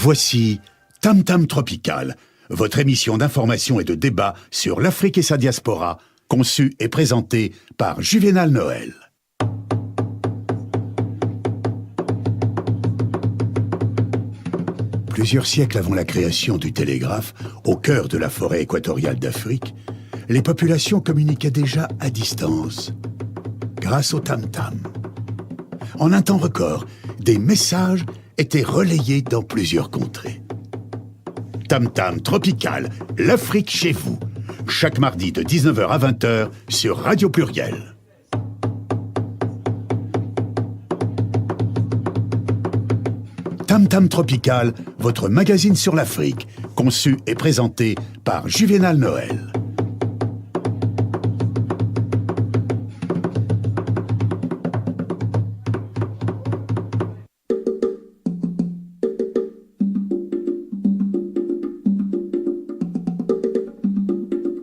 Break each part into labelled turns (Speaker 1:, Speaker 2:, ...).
Speaker 1: Voici Tam Tam Tropical, votre émission d'information et de débat sur l'Afrique et sa diaspora, conçue et présentée par Juvénal Noël. Plusieurs siècles avant la création du télégraphe, au cœur de la forêt équatoriale d'Afrique, les populations communiquaient déjà à distance, grâce au tam-tam. En un temps record, des messages étaient relayés dans plusieurs contrées. Tam Tam Tropical, l'Afrique chez vous, chaque mardi de 19h à 20h sur Radio Pluriel. Tam Tam Tropical, votre magazine sur l'Afrique, conçu et présenté par Juvénal Noël.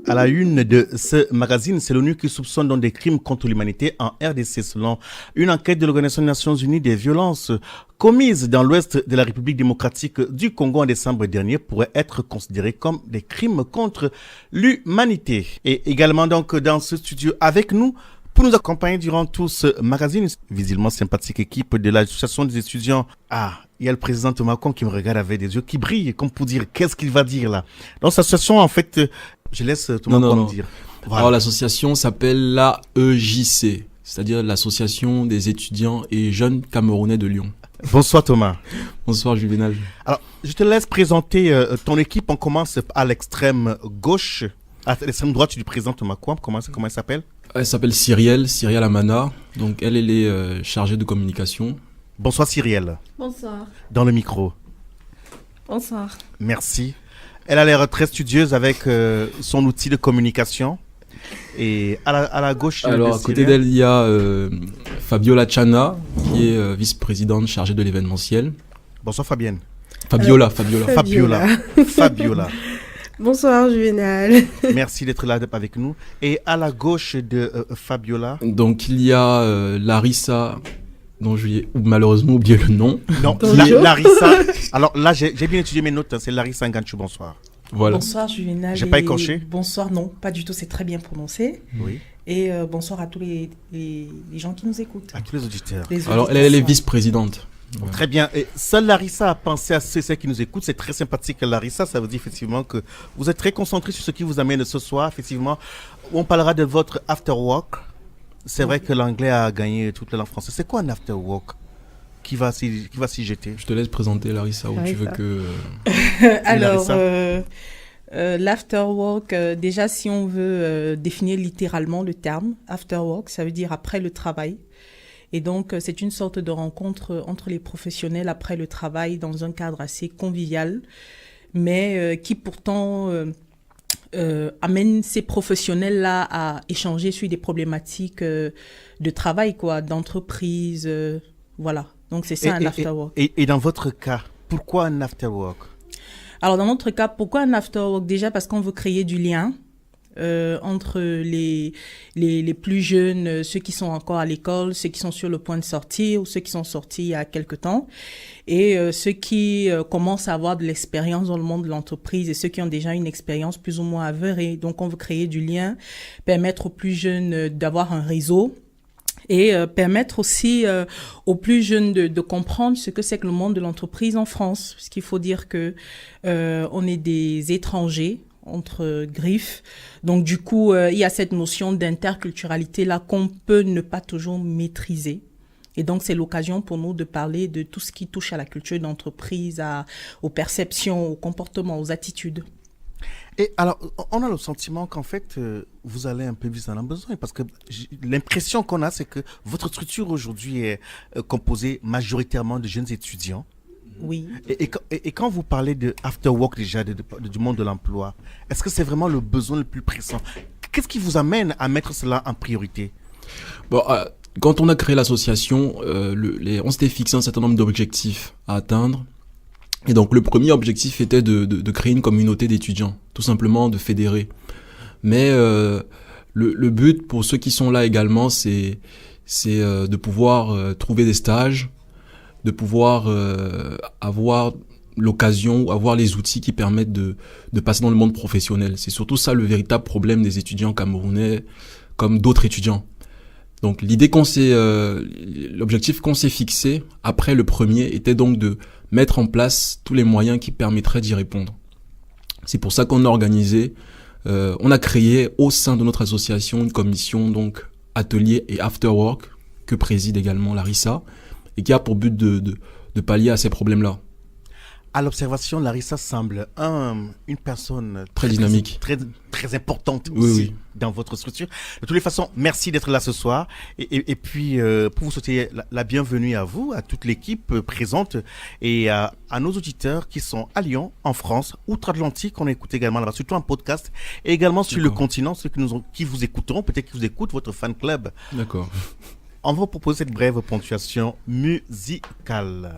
Speaker 2: À la une de ce magazine, c'est l'ONU qui soupçonne donc des crimes contre l'humanité en RDC selon une enquête de l'Organisation des Nations Unies. Des violences commises dans l'ouest de la République démocratique du Congo en décembre dernier pourraient être considérées comme des crimes contre l'humanité. Et également donc dans ce studio avec nous pour nous accompagner durant tout ce magazine, visiblement sympathique équipe de l'association des étudiants. Il y a le président Thomas Kong qui me regarde avec des yeux qui brillent, comme pour dire qu'est-ce qu'il va dire là. Dans cette association, en fait, je laisse Thomas Kong dire. Voilà.
Speaker 3: Alors l'association s'appelle l'AEJC, c'est-à-dire l'Association des étudiants et jeunes camerounais de Lyon.
Speaker 2: Bonsoir Thomas.
Speaker 3: Bonsoir Juvénal.
Speaker 2: Alors, je te laisse présenter ton équipe. On commence à l'extrême gauche. À l'extrême droite, tu lui présentes Thomas Kong. Comment elle s'appelle?
Speaker 3: Elle s'appelle Cyrielle Amana. Donc elle est chargée de communication.
Speaker 2: Bonsoir Cyrielle.
Speaker 4: Bonsoir.
Speaker 2: Dans le micro.
Speaker 4: Bonsoir.
Speaker 2: Merci. Elle a l'air très studieuse avec son outil de communication. Et à la gauche...
Speaker 3: Alors, à côté d'elle, il y a Fabiola Chana, qui est vice-présidente chargée de l'événementiel.
Speaker 2: Bonsoir Fabienne.
Speaker 3: Fabiola.
Speaker 4: Bonsoir Juvénal.
Speaker 2: Merci d'être là avec nous. Et à la gauche de Fabiola...
Speaker 3: Donc, il y a Larissa... dont j'ai malheureusement oublié le nom.
Speaker 2: Non, Larissa. Alors là, j'ai bien étudié mes notes. C'est Larissa Nganchou, bonsoir.
Speaker 3: Voilà.
Speaker 4: Bonsoir Juvénal.
Speaker 2: J'ai pas écorché?
Speaker 4: Bonsoir, non, pas du tout, c'est très bien prononcé.
Speaker 2: Oui.
Speaker 4: Et bonsoir à tous les gens qui nous écoutent.
Speaker 2: À tous les auditeurs.
Speaker 3: Alors, elle est vice-présidente.
Speaker 2: Ouais. Très bien. Et seule Larissa a pensé à ceux qui nous écoutent. C'est très sympathique, Larissa. Ça veut dire effectivement que vous êtes très concentré sur ce qui vous amène ce soir. Effectivement, on parlera de votre after work. C'est vrai que l'anglais a gagné toute la langue française. C'est quoi un after work qui va s'y jeter?
Speaker 3: Je te laisse présenter Larissa où tu veux que...
Speaker 4: Alors, l'after work, déjà si on veut définir littéralement le terme, after work, ça veut dire après le travail. Et donc, c'est une sorte de rencontre entre les professionnels après le travail dans un cadre assez convivial, mais qui pourtant... amène ces professionnels-là à échanger sur des problématiques de travail, d'entreprise, voilà. Donc, c'est ça un after-work.
Speaker 2: Et dans votre cas, pourquoi un after-work?
Speaker 4: Alors, dans notre cas, pourquoi un after-work? Déjà parce qu'on veut créer du lien entre les plus jeunes, ceux qui sont encore à l'école, ceux qui sont sur le point de sortir ou ceux qui sont sortis il y a quelque temps. Et ceux qui commencent à avoir de l'expérience dans le monde de l'entreprise et ceux qui ont déjà une expérience plus ou moins avérée. Donc, on veut créer du lien, permettre aux plus jeunes d'avoir un réseau et permettre aussi aux plus jeunes de comprendre ce que c'est que le monde de l'entreprise en France. Parce qu'il faut dire que on est des étrangers entre griffes. Donc, du coup, il y a cette notion d'interculturalité-là qu'on peut ne pas toujours maîtriser. Et donc, c'est l'occasion pour nous de parler de tout ce qui touche à la culture d'entreprise, aux perceptions, aux comportements, aux attitudes.
Speaker 2: Et alors, on a le sentiment qu'en fait, vous allez un peu vite dans le besoin, parce que l'impression qu'on a, c'est que votre structure aujourd'hui est composée majoritairement de jeunes étudiants.
Speaker 4: Oui.
Speaker 2: Et quand vous parlez de after work déjà, du monde de l'emploi, est-ce que c'est vraiment le besoin le plus pressant? Qu'est-ce qui vous amène à mettre cela en priorité?
Speaker 3: Bon, quand on a créé l'association, on s'était fixé un certain nombre d'objectifs à atteindre. Et donc, le premier objectif était de créer une communauté d'étudiants, tout simplement de fédérer. Mais le but pour ceux qui sont là également, c'est de pouvoir trouver des stages, de pouvoir avoir l'occasion ou avoir les outils qui permettent de passer dans le monde professionnel. C'est surtout ça le véritable problème des étudiants camerounais comme d'autres étudiants. Donc l'objectif qu'on s'est fixé après le premier était donc de mettre en place tous les moyens qui permettraient d'y répondre. C'est pour ça qu'on a organisé, on a créé au sein de notre association une commission donc atelier et after work que préside également Larissa et qui a pour but de pallier à ces problèmes-là.
Speaker 2: À l'observation, Larissa semble une personne
Speaker 3: très dynamique,
Speaker 2: très importante aussi dans votre structure. De toutes les façons, merci d'être là ce soir. Et puis, pour vous souhaiter la bienvenue à vous, à toute l'équipe présente et à nos auditeurs qui sont à Lyon, en France, outre-Atlantique. On écoute également là-bas, surtout en podcast, et également sur le continent, ceux qui vous écouteront, peut-être qui vous écoutent, votre fan club.
Speaker 3: D'accord.
Speaker 2: On va vous proposer cette brève ponctuation musicale.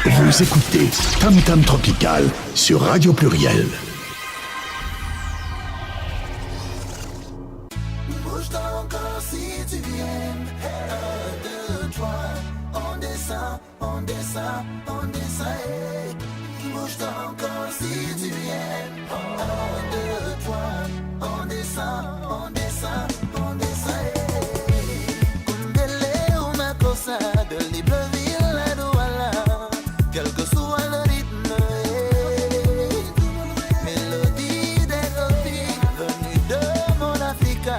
Speaker 1: Vous écoutez Tam Tam Tropical sur Radio Pluriel.
Speaker 5: Bouge-toi encore si tu viens. 1, 2, 3, on descend, on descend, on descend. Bouge-toi encore si tu viens. 1, 2, 3, on descend, on descend, on descend. Kundele una cosa de Libreville à Douala. Quel que soit le rythme, mélodie des copines venues de mon Africa.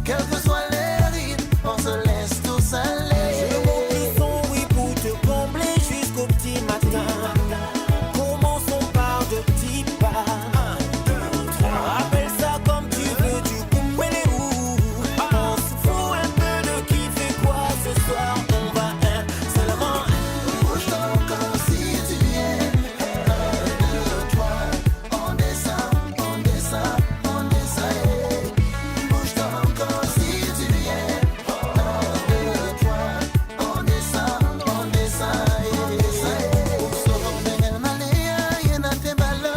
Speaker 5: Quel que soit les rythmes, on se laisse tous aller.
Speaker 6: Je monte le son, oui, pour te combler jusqu'au petit matin. Commençons par de petits pas. 1, 2, 3. Appelle ça comme tu veux, du coup, elle est où? On se fout un peu de qui fait quoi ce soir. On va seulement.
Speaker 5: Bouge-toi encore si tu viens. 1, 2, 3, on descend, on descend, on descend. Bouge-toi encore si tu viens. 1, 2, 3, on descend, on descend, on descend. Upso dengan malia yena tembalo,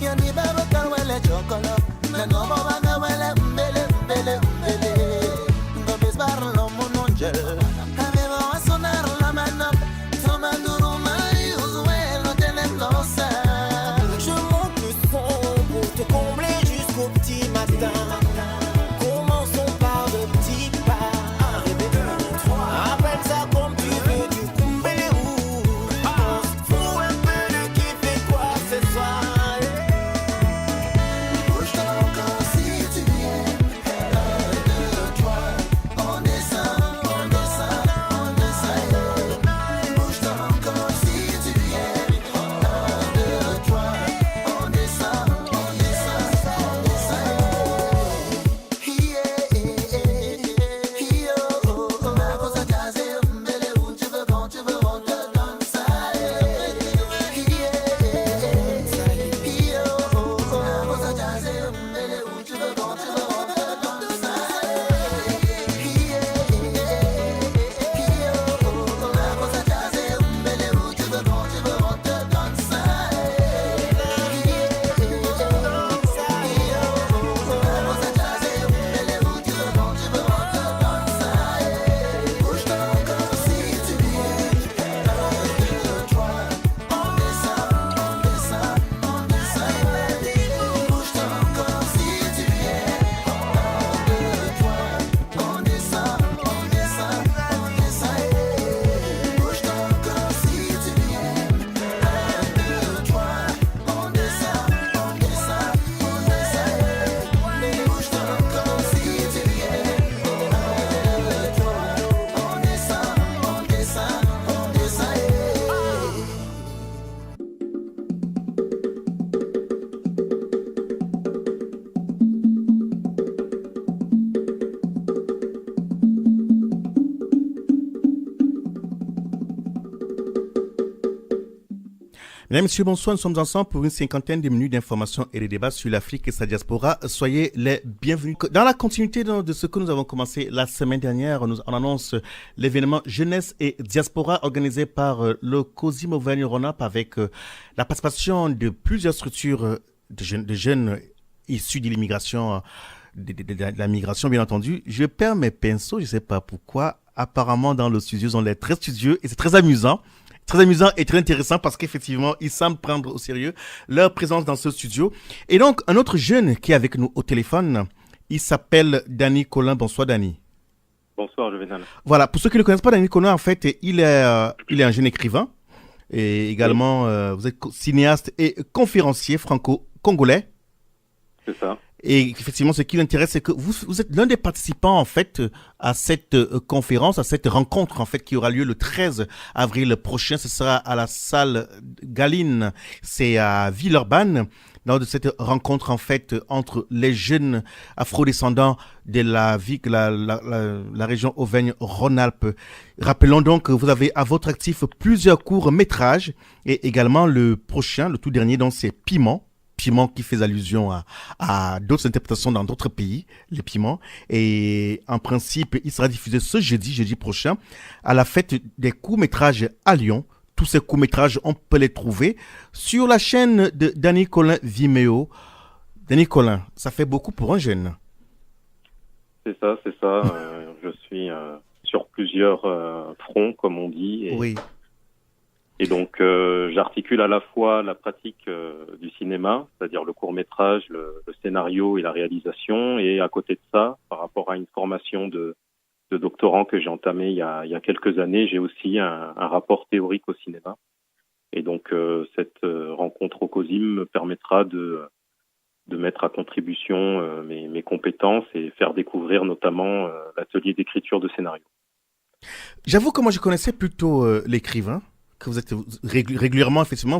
Speaker 5: yani baba kawale chokolo, na nomo banga wale mbele mbele mbele. Ngobis barlo munonjel, aveva a sonar la mano, tomando mai usuelo tenebrosa.
Speaker 6: Je monte le son pour te combler jusqu'au petit matin. Commençons par de petits pas. 1, 2, 3. Appelle ça comme tu veux, du coup, elle est où? On se fout un peu de qui fait quoi ce soir.
Speaker 5: Bouge-toi encore si tu viens. 1, 2, 3, on descend, on descend, on descend. Bouge-toi encore si tu viens. 1, 2, 3, on descend, on descend, on descend. Ma cosa jazzy, mbele où tu veux, quand tu veux, on te donne ça. Ma cosa jazzy, mbele où tu veux, quand tu veux, on te donne ça. Ma cosa jazzy, mbele où tu veux, quand tu veux, on te donne ça. Bouge-toi encore si tu viens. 1, 2, 3, on descend, on descend, on descend. Bouge-toi encore si tu viens. 1, 2, 3, on descend, on descend, on descend. Bouge-toi encore si tu viens. 1, 2, 3, on descend, on descend, on descend. Bouge-toi encore si tu viens. 1, 2, 3, on descend, on descend, on descend.
Speaker 2: Mesdames, Messieurs, bonsoir. Nous sommes ensemble pour une cinquantaine de minutes d'informations et de débats sur l'Afrique et sa diaspora. Soyez les bienvenus. Dans la continuité de ce que nous avons commencé la semaine dernière, on annonce l'événement Jeunesse et Diaspora organisé par le Cosimo Vagnoronap avec la participation de plusieurs structures de jeunes issus de l'immigration, de la migration, bien entendu. Je perds mes pinceaux, je ne sais pas pourquoi. Apparemment, dans le studio, ils ont l'air très studieux et c'est très amusant. Très amusant et très intéressant parce qu'effectivement, ils semblent prendre au sérieux leur présence dans ce studio. Et donc, un autre jeune qui est avec nous au téléphone, il s'appelle Danny Colin. Bonsoir, Danny.
Speaker 7: Bonsoir, Juvenal.
Speaker 2: Voilà, pour ceux qui ne le connaissent pas, Danny Colin, en fait, il est un jeune écrivain et également, vous êtes cinéaste et conférencier franco-congolais.
Speaker 7: C'est ça.
Speaker 2: Et effectivement, ce qui l'intéresse, c'est que vous êtes l'un des participants, en fait, à cette conférence, à cette rencontre, en fait, qui aura lieu le 13 avril prochain. Ce sera à la salle Galine, c'est à Villeurbanne, lors de cette rencontre, en fait, entre les jeunes afrodescendants de la région Auvergne-Rhône-Alpes. Rappelons donc que vous avez à votre actif plusieurs courts-métrages et également le prochain, le tout dernier, donc c'est Piment qui fait allusion à d'autres interprétations dans d'autres pays, les piments. Et en principe, il sera diffusé ce jeudi prochain, à la fête des courts-métrages à Lyon. Tous ces courts-métrages, on peut les trouver sur la chaîne de Danny Colin Vimeo. Danny Colin, ça fait beaucoup pour un jeune.
Speaker 7: C'est ça. Je suis sur plusieurs fronts, comme on dit.
Speaker 2: Oui.
Speaker 7: Et donc, j'articule à la fois la pratique du cinéma, c'est-à-dire le court-métrage, le scénario et la réalisation. Et à côté de ça, par rapport à une formation de doctorant que j'ai entamée il y a quelques années, j'ai aussi un rapport théorique au cinéma. Et donc, cette rencontre au COSIM me permettra de mettre à contribution mes compétences et faire découvrir notamment l'atelier d'écriture de scénario.
Speaker 2: J'avoue que moi, je connaissais plutôt l'écrivain. Que vous êtes régulièrement, effectivement,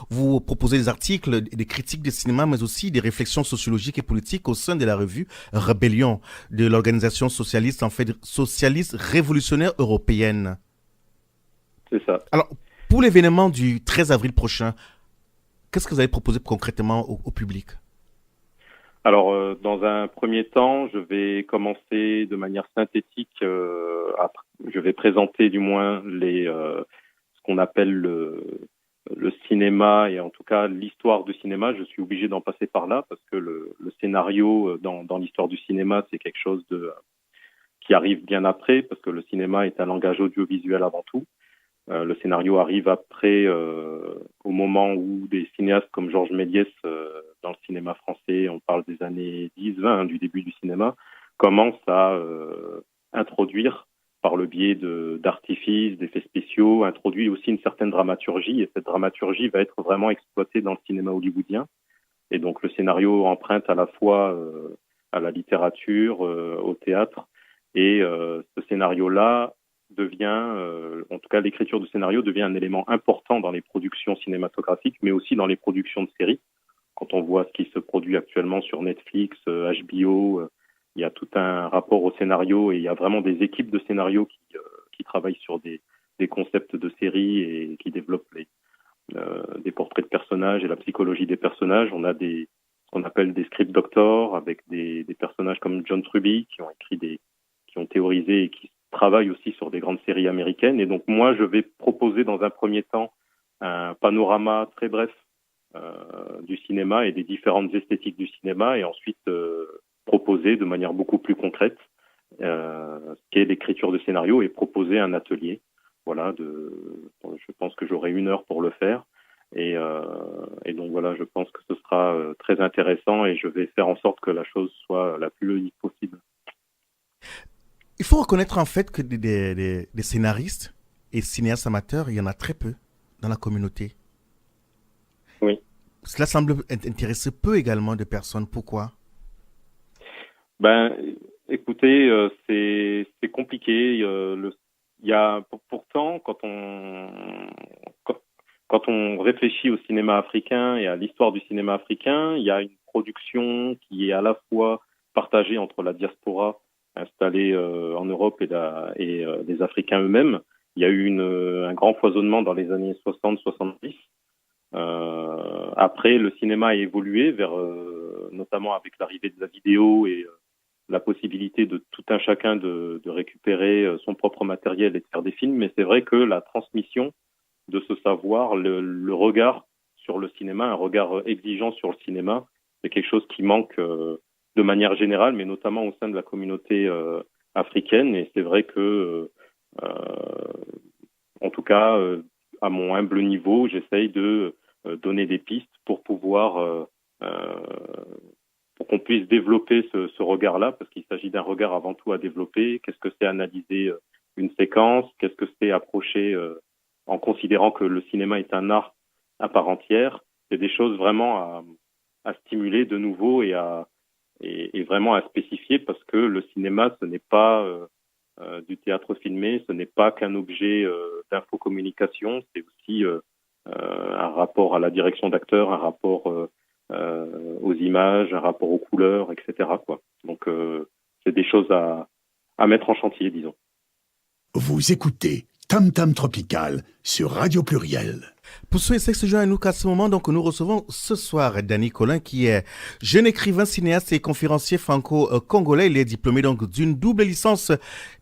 Speaker 2: vous proposez des articles, des critiques de cinéma, mais aussi des réflexions sociologiques et politiques au sein de la revue Rébellion de l'organisation socialiste, en fait, socialiste révolutionnaire européenne.
Speaker 7: C'est ça.
Speaker 2: Alors, pour l'événement du 13 avril prochain, qu'est-ce que vous allez proposer concrètement au public?
Speaker 7: Alors, dans un premier temps, je vais commencer de manière synthétique. Je vais présenter du moins ce qu'on appelle le cinéma et en tout cas l'histoire du cinéma. Je suis obligé d'en passer par là parce que le scénario dans l'histoire du cinéma, c'est quelque chose qui arrive bien après parce que le cinéma est un langage audiovisuel avant tout. Le scénario arrive après, au moment où des cinéastes comme Georges Méliès, dans le cinéma français, on parle des années 10-20, du début du cinéma, commencent à introduire par le biais d'artifices, d'effets spéciaux, introduit aussi une certaine dramaturgie, et cette dramaturgie va être vraiment exploitée dans le cinéma hollywoodien. Et donc le scénario emprunte à la fois à la littérature, au théâtre, et ce scénario-là devient, en tout cas l'écriture du scénario devient un élément important dans les productions cinématographiques, mais aussi dans les productions de séries. Quand on voit ce qui se produit actuellement sur Netflix, HBO, il y a tout un rapport au scénario et il y a vraiment des équipes de scénario qui travaillent sur des concepts de séries et qui développent des portraits de personnages et la psychologie des personnages. On a ce qu'on appelle des script doctors avec des personnages comme John Truby qui ont théorisé et qui travaillent aussi sur des grandes séries américaines. Et donc moi, je vais proposer dans un premier temps un panorama très bref du cinéma et des différentes esthétiques du cinéma et ensuite proposer de manière beaucoup plus concrète ce qu'est l'écriture de scénario et proposer un atelier. Voilà, je pense que j'aurai 1 heure pour le faire. Et donc voilà, je pense que ce sera très intéressant et je vais faire en sorte que la chose soit la plus logique possible.
Speaker 2: Il faut reconnaître en fait que des scénaristes et cinéastes amateurs, il y en a très peu dans la communauté.
Speaker 7: Oui.
Speaker 2: Cela semble intéresser peu également de personnes. Pourquoi?
Speaker 7: Écoutez, c'est compliqué. Pourtant, quand on réfléchit au cinéma africain et à l'histoire du cinéma africain, il y a une production qui est à la fois partagée entre la diaspora installée en Europe et les Africains eux-mêmes. Il y a eu un grand foisonnement dans les années 60-70. Après, le cinéma a évolué notamment avec l'arrivée de la vidéo et la possibilité de tout un chacun de récupérer son propre matériel et de faire des films. Mais c'est vrai que la transmission de ce savoir, le regard sur le cinéma, un regard exigeant sur le cinéma, c'est quelque chose qui manque de manière générale, mais notamment au sein de la communauté africaine. Et c'est vrai que, en tout cas, à mon humble niveau, j'essaye de donner des pistes pour pouvoir pour qu'on puisse développer ce regard-là, parce qu'il s'agit d'un regard avant tout à développer. Qu'est-ce que c'est analyser une séquence? Qu'est-ce que c'est approcher en considérant que le cinéma est un art à part entière? C'est des choses vraiment à stimuler de nouveau et vraiment à spécifier, parce que le cinéma, ce n'est pas du théâtre filmé, ce n'est pas qu'un objet d'infocommunication, c'est aussi un rapport à la direction d'acteur, un rapport aux images, un rapport aux couleurs, etc., quoi. Donc c'est des choses à mettre en chantier, disons.
Speaker 1: Vous écoutez Tam Tam Tropical sur Radio Pluriel.
Speaker 2: Pour ceux et ceux qui se joignent à nous qu'à ce moment, donc, nous recevons ce soir Danny Colin, qui est jeune écrivain, cinéaste et conférencier franco-congolais. Il est diplômé donc d'une double licence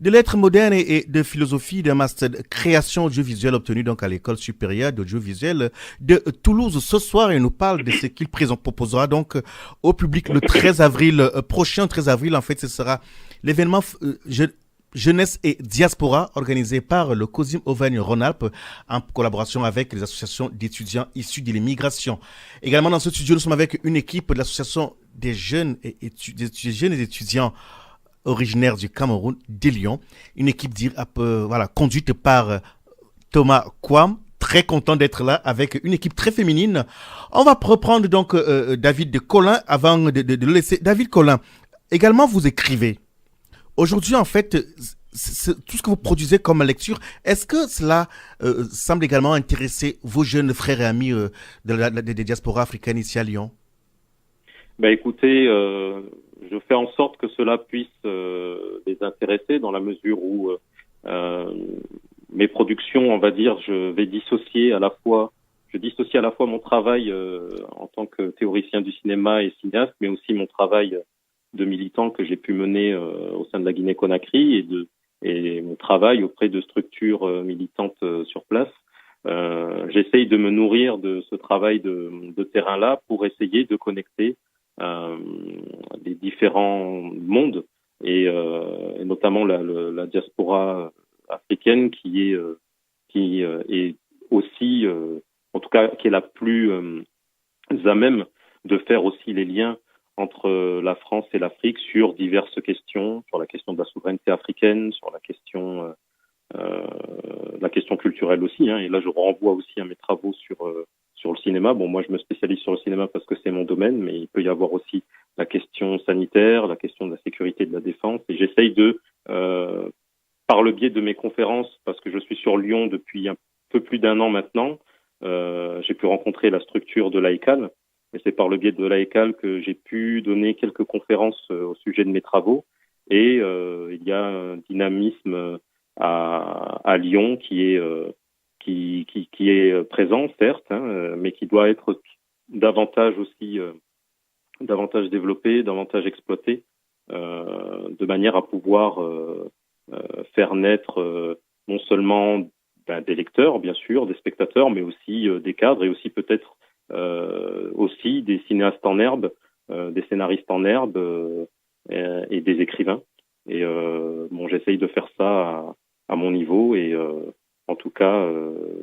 Speaker 2: de lettres modernes et de philosophie, d'un master de création audiovisuelle obtenu donc à l'école supérieure d'audiovisuel de Toulouse. Ce soir, il nous parle de ce qu'il proposera donc au public le 13 avril prochain. 13 avril, en fait, ce sera l'événement Jeunesse et Diaspora, organisé par le COSIM Auvergne-Rhône-Alpes en collaboration avec les associations d'étudiants issus de l'immigration. Également dans ce studio, nous sommes avec une équipe de l'association des jeunes et étudiants originaires du Cameroun, des Lyon. Une équipe conduite par Thomas Kwam. Très content d'être là avec une équipe très féminine. On va reprendre donc David Colin avant de le laisser. David Colin, également vous écrivez. Aujourd'hui, en fait, tout ce que vous produisez comme lecture, est-ce que cela semble également intéresser vos jeunes frères et amis des diasporas africaines ici à Lyon?
Speaker 7: Écoutez, je fais en sorte que cela puisse les intéresser, dans la mesure où mes productions, on va dire, je dissocie à la fois mon travail en tant que théoricien du cinéma et cinéaste, mais aussi mon travail de militant que j'ai pu mener au sein de la Guinée-Conakry et mon travail auprès de structures militantes sur place. J'essaye de me nourrir de ce travail de terrain-là pour essayer de connecter les différents mondes et notamment la diaspora africaine qui est aussi, en tout cas, qui est la plus à même de faire aussi les liens entre la France et l'Afrique sur diverses questions, sur la question de la souveraineté africaine, sur la question culturelle aussi, hein. Et là, je renvoie aussi à mes travaux sur le cinéma. Bon, moi, je me spécialise sur le cinéma parce que c'est mon domaine, mais il peut y avoir aussi la question sanitaire, la question de la sécurité et de la défense. Et j'essaye par le biais de mes conférences, parce que je suis sur Lyon depuis un peu plus d'un an maintenant, j'ai pu rencontrer la structure de l'AECAL. Et c'est par le biais de l'AECAL que j'ai pu donner quelques conférences au sujet de mes travaux. Et il y a un dynamisme à Lyon qui est présent, certes, hein, mais qui doit être davantage développé, davantage exploité, de manière à pouvoir faire naître non seulement des lecteurs, bien sûr, des spectateurs, mais aussi des cadres et aussi peut-être aussi des cinéastes en herbe, des scénaristes en herbe et des écrivains. Et j'essaye de faire ça à mon niveau et en tout cas,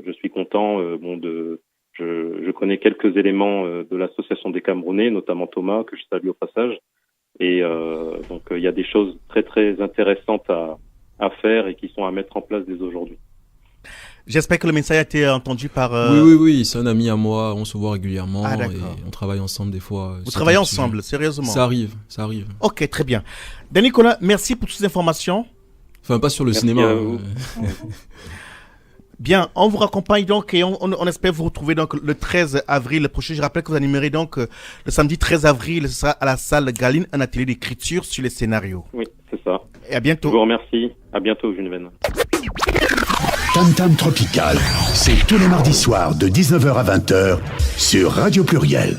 Speaker 7: je suis content. Je connais quelques éléments de l'association des Camerounais, notamment Thomas, que je salue au passage. Et donc il y a des choses très très intéressantes à faire et qui sont à mettre en place dès aujourd'hui.
Speaker 2: J'espère que le message a été entendu par...
Speaker 3: Oui, c'est un ami à moi, on se voit régulièrement et on travaille ensemble des fois.
Speaker 2: Vous travaillez ensemble, sérieusement? Ça arrive. Ok, très bien. Danny Colin, merci pour toutes ces informations.
Speaker 3: Enfin, pas sur le cinéma.
Speaker 2: Bien, on vous raccompagne donc et on espère vous retrouver donc le 13 avril prochain. Je rappelle que vous animerez donc le samedi 13 avril, ce sera à la salle Galine, un atelier d'écriture sur les scénarios.
Speaker 7: Oui, c'est ça.
Speaker 2: Et à bientôt.
Speaker 7: Je vous remercie. À bientôt, Juneven.
Speaker 1: Tam Tam Tropical, c'est tous les mardis soirs de 19h à 20h sur Radio Pluriel.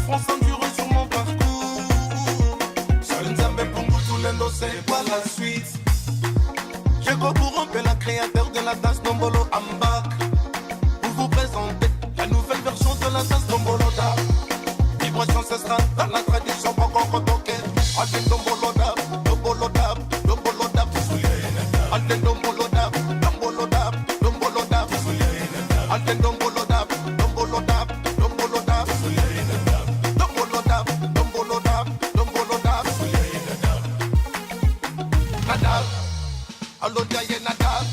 Speaker 5: France
Speaker 6: c'est quoi la suite? Je crois pour rompre la créateur de la danse Dombolo Ambak. Pour vous présenter la nouvelle version de la danse Dombolo Dab. Vibration ancestrale dans la tradition pas qu'on retoque. Alten Dombolo Dab, Dombolo Dab, Dombolo Dab. Alten Dombolo Dab, Dombolo Dab, Dombolo Dab. Alten Dombolo Dab, Dombolo Dab, Dombolo Dab. Dombolo Dab, Dombolo Dab, Dombolo Dab. Nadab, allo jaye Nadab.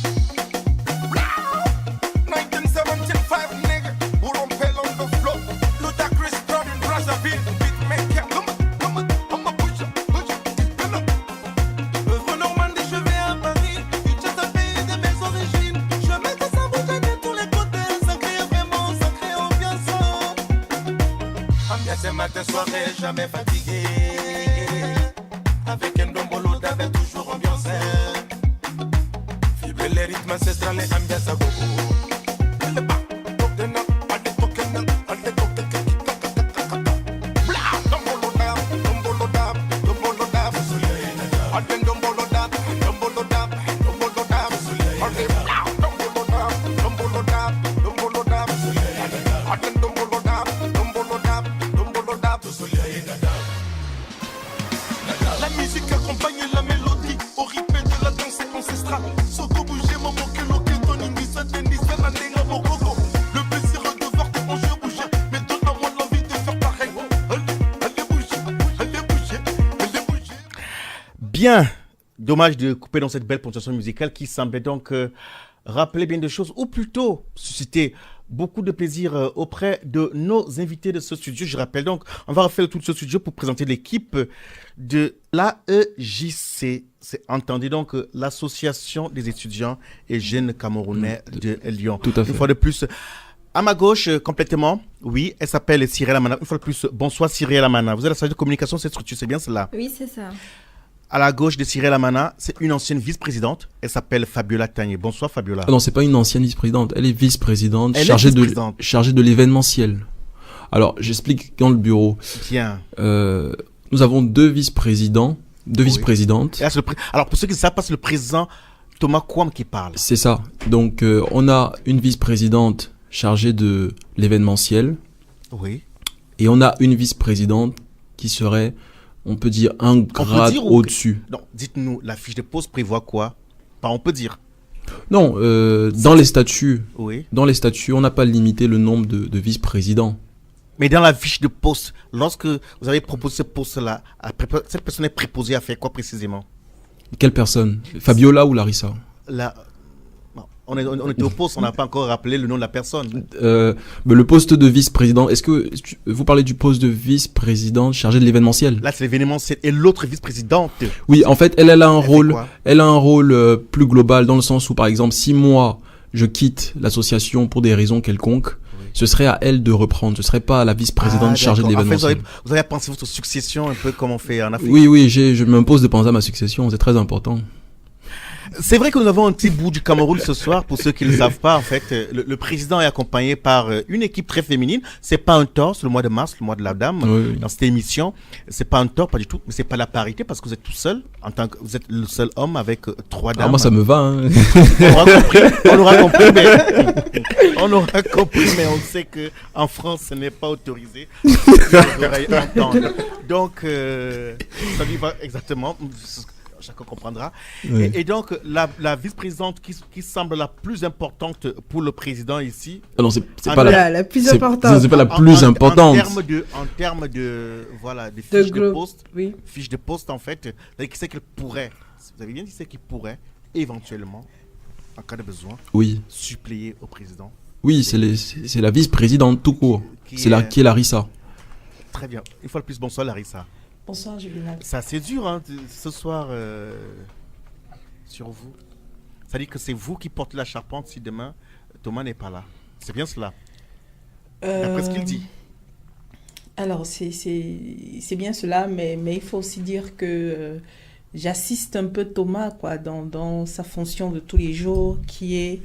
Speaker 6: 1975 nigga, who don't pay on the floor. Ludacris brought in Brazzaville, beatmaker. Come on, I'm a pusher. Œuvre normandie, je vais à Paris. Utah, un pays de mes origines. Je mets des sabots de tous les côtés. Sacré, vraiment sacré ambiance. Ambiance matin, soirée, jamais fatigué. Avec un dombolo d'avec toujours ambiance. Vibrer les rythmes ancestrales et ambiance à gogo. La musique accompagne la mélodie au rythme de la danse ancestrale. Soko bouger, maman, que l'on que ton indi soit tennis, fait la néga, mon coco. Le plaisir de voir tes bouger, mais donne-moi l'envie de faire pareil. Allez bouger.
Speaker 2: Bien, dommage de couper dans cette belle ponctuation musicale qui semblait donc rappeler bien des choses, ou plutôt susciter beaucoup de plaisir auprès de nos invités de ce studio. Je rappelle donc, on va refaire tout ce studio pour présenter l'équipe de l'AEJC. C'est entendu donc l'association des étudiants et jeunes camerounais de Lyon.
Speaker 3: Tout à fait.
Speaker 2: Une fois de plus, à ma gauche, complètement, oui, elle s'appelle Cyril Amana. Une fois de plus, bonsoir Cyril Amana. Vous êtes la chargée de communication de cette structure, c'est bien cela?
Speaker 8: Oui, c'est ça.
Speaker 2: À la gauche de Cyril Amana, c'est une ancienne vice-présidente. Elle s'appelle Fabiola Tagné. Bonsoir Fabiola.
Speaker 3: Ah non, c'est pas une ancienne vice-présidente. Elle est vice-présidente,
Speaker 2: Elle est
Speaker 3: chargée,
Speaker 2: vice-présidente.
Speaker 3: chargée de l'événementiel. Alors, j'explique dans le bureau.
Speaker 2: Bien.
Speaker 3: Nous avons deux vice-présidents, deux
Speaker 2: Oui.
Speaker 3: vice-présidentes.
Speaker 2: Et là, alors pour ceux qui ne savent pas, c'est le président Thomas Kwam qui parle.
Speaker 3: C'est ça. Donc, on a une vice-présidente chargée de l'événementiel
Speaker 2: Oui.
Speaker 3: et on a une vice-présidente qui serait, on peut dire, un grade
Speaker 2: dire ou-
Speaker 3: au-dessus.
Speaker 2: Donc, dites-nous, la fiche de poste prévoit quoi? Pas, on peut dire.
Speaker 3: Non, dans les statuts,
Speaker 2: Oui.
Speaker 3: on n'a pas limité le nombre de vice-présidents.
Speaker 2: Mais dans la fiche de poste, lorsque vous avez proposé ce poste-là, cette personne est préposée à faire quoi précisément?
Speaker 3: Quelle personne? Fabiola ou Larissa?
Speaker 2: Là, on était au poste, on n'a pas encore rappelé le nom de la personne.
Speaker 3: Mais le poste de vice-président, est-ce que vous parlez du poste de vice-présidente chargée de l'événementiel?
Speaker 2: Là, c'est l'événement, et l'autre vice-présidente.
Speaker 3: Oui, en fait, elle a un
Speaker 2: fait
Speaker 3: rôle,
Speaker 2: quoi?
Speaker 3: elle a un rôle plus global dans le sens où, par exemple, si moi je quitte l'association pour des raisons quelconques, ce serait à elle de reprendre. Ce serait pas à la vice-présidente
Speaker 2: Ah,
Speaker 3: chargée de
Speaker 2: d'accord. En fait,
Speaker 3: l'événementiel.
Speaker 2: vous avez pensé votre succession un peu comme on fait en Afrique.
Speaker 3: Oui, je m'impose de penser à ma succession. C'est très important.
Speaker 2: C'est vrai que nous avons un petit bout du Cameroun ce soir. Pour ceux qui ne le savent pas, en fait, le président est accompagné par une équipe très féminine. C'est pas un tort, c'est le mois de mars, le mois de la dame.
Speaker 3: Oui.
Speaker 2: Dans cette émission, c'est pas un tort, pas du tout. Mais c'est pas la parité parce que vous êtes tout seul, en tant que vous êtes le seul homme avec trois dames.
Speaker 3: Alors moi, ça me va. Hein.
Speaker 2: On aura compris, mais on sait que en France, ce n'est pas autorisé. Donc, ça lui va exactement. Chacun comprendra.
Speaker 3: Oui.
Speaker 2: Et donc, la vice-présidente qui semble la plus importante pour le président ici.
Speaker 3: Ah non, c'est
Speaker 2: Ah,
Speaker 3: pas
Speaker 2: la-
Speaker 8: La plus
Speaker 3: c'est-
Speaker 8: importante.
Speaker 3: C'est pas la plus importante.
Speaker 2: En termes de voilà, des
Speaker 8: De
Speaker 2: fiches de
Speaker 8: glo-
Speaker 2: poste,
Speaker 8: Oui.
Speaker 2: fiches de poste en fait, qui c'est qu'elle pourrait, vous avez bien dit, c'est qu'il pourrait éventuellement, en cas de besoin,
Speaker 3: Oui,
Speaker 2: suppléer au président.
Speaker 3: oui, c'est la vice-présidente tout court.
Speaker 2: Qui
Speaker 3: Qui est Larissa.
Speaker 2: Très bien. Une fois de plus, bonsoir Larissa.
Speaker 4: Bonsoir, Juliana.
Speaker 2: Ça c'est dur hein, ce soir sur vous. Ça dit que c'est vous qui portez la charpente si demain Thomas n'est pas là. C'est bien cela. D'après ce qu'il dit.
Speaker 4: Alors, c'est bien cela, mais il faut aussi dire que j'assiste un peu Thomas quoi, dans sa fonction de tous les jours, qui est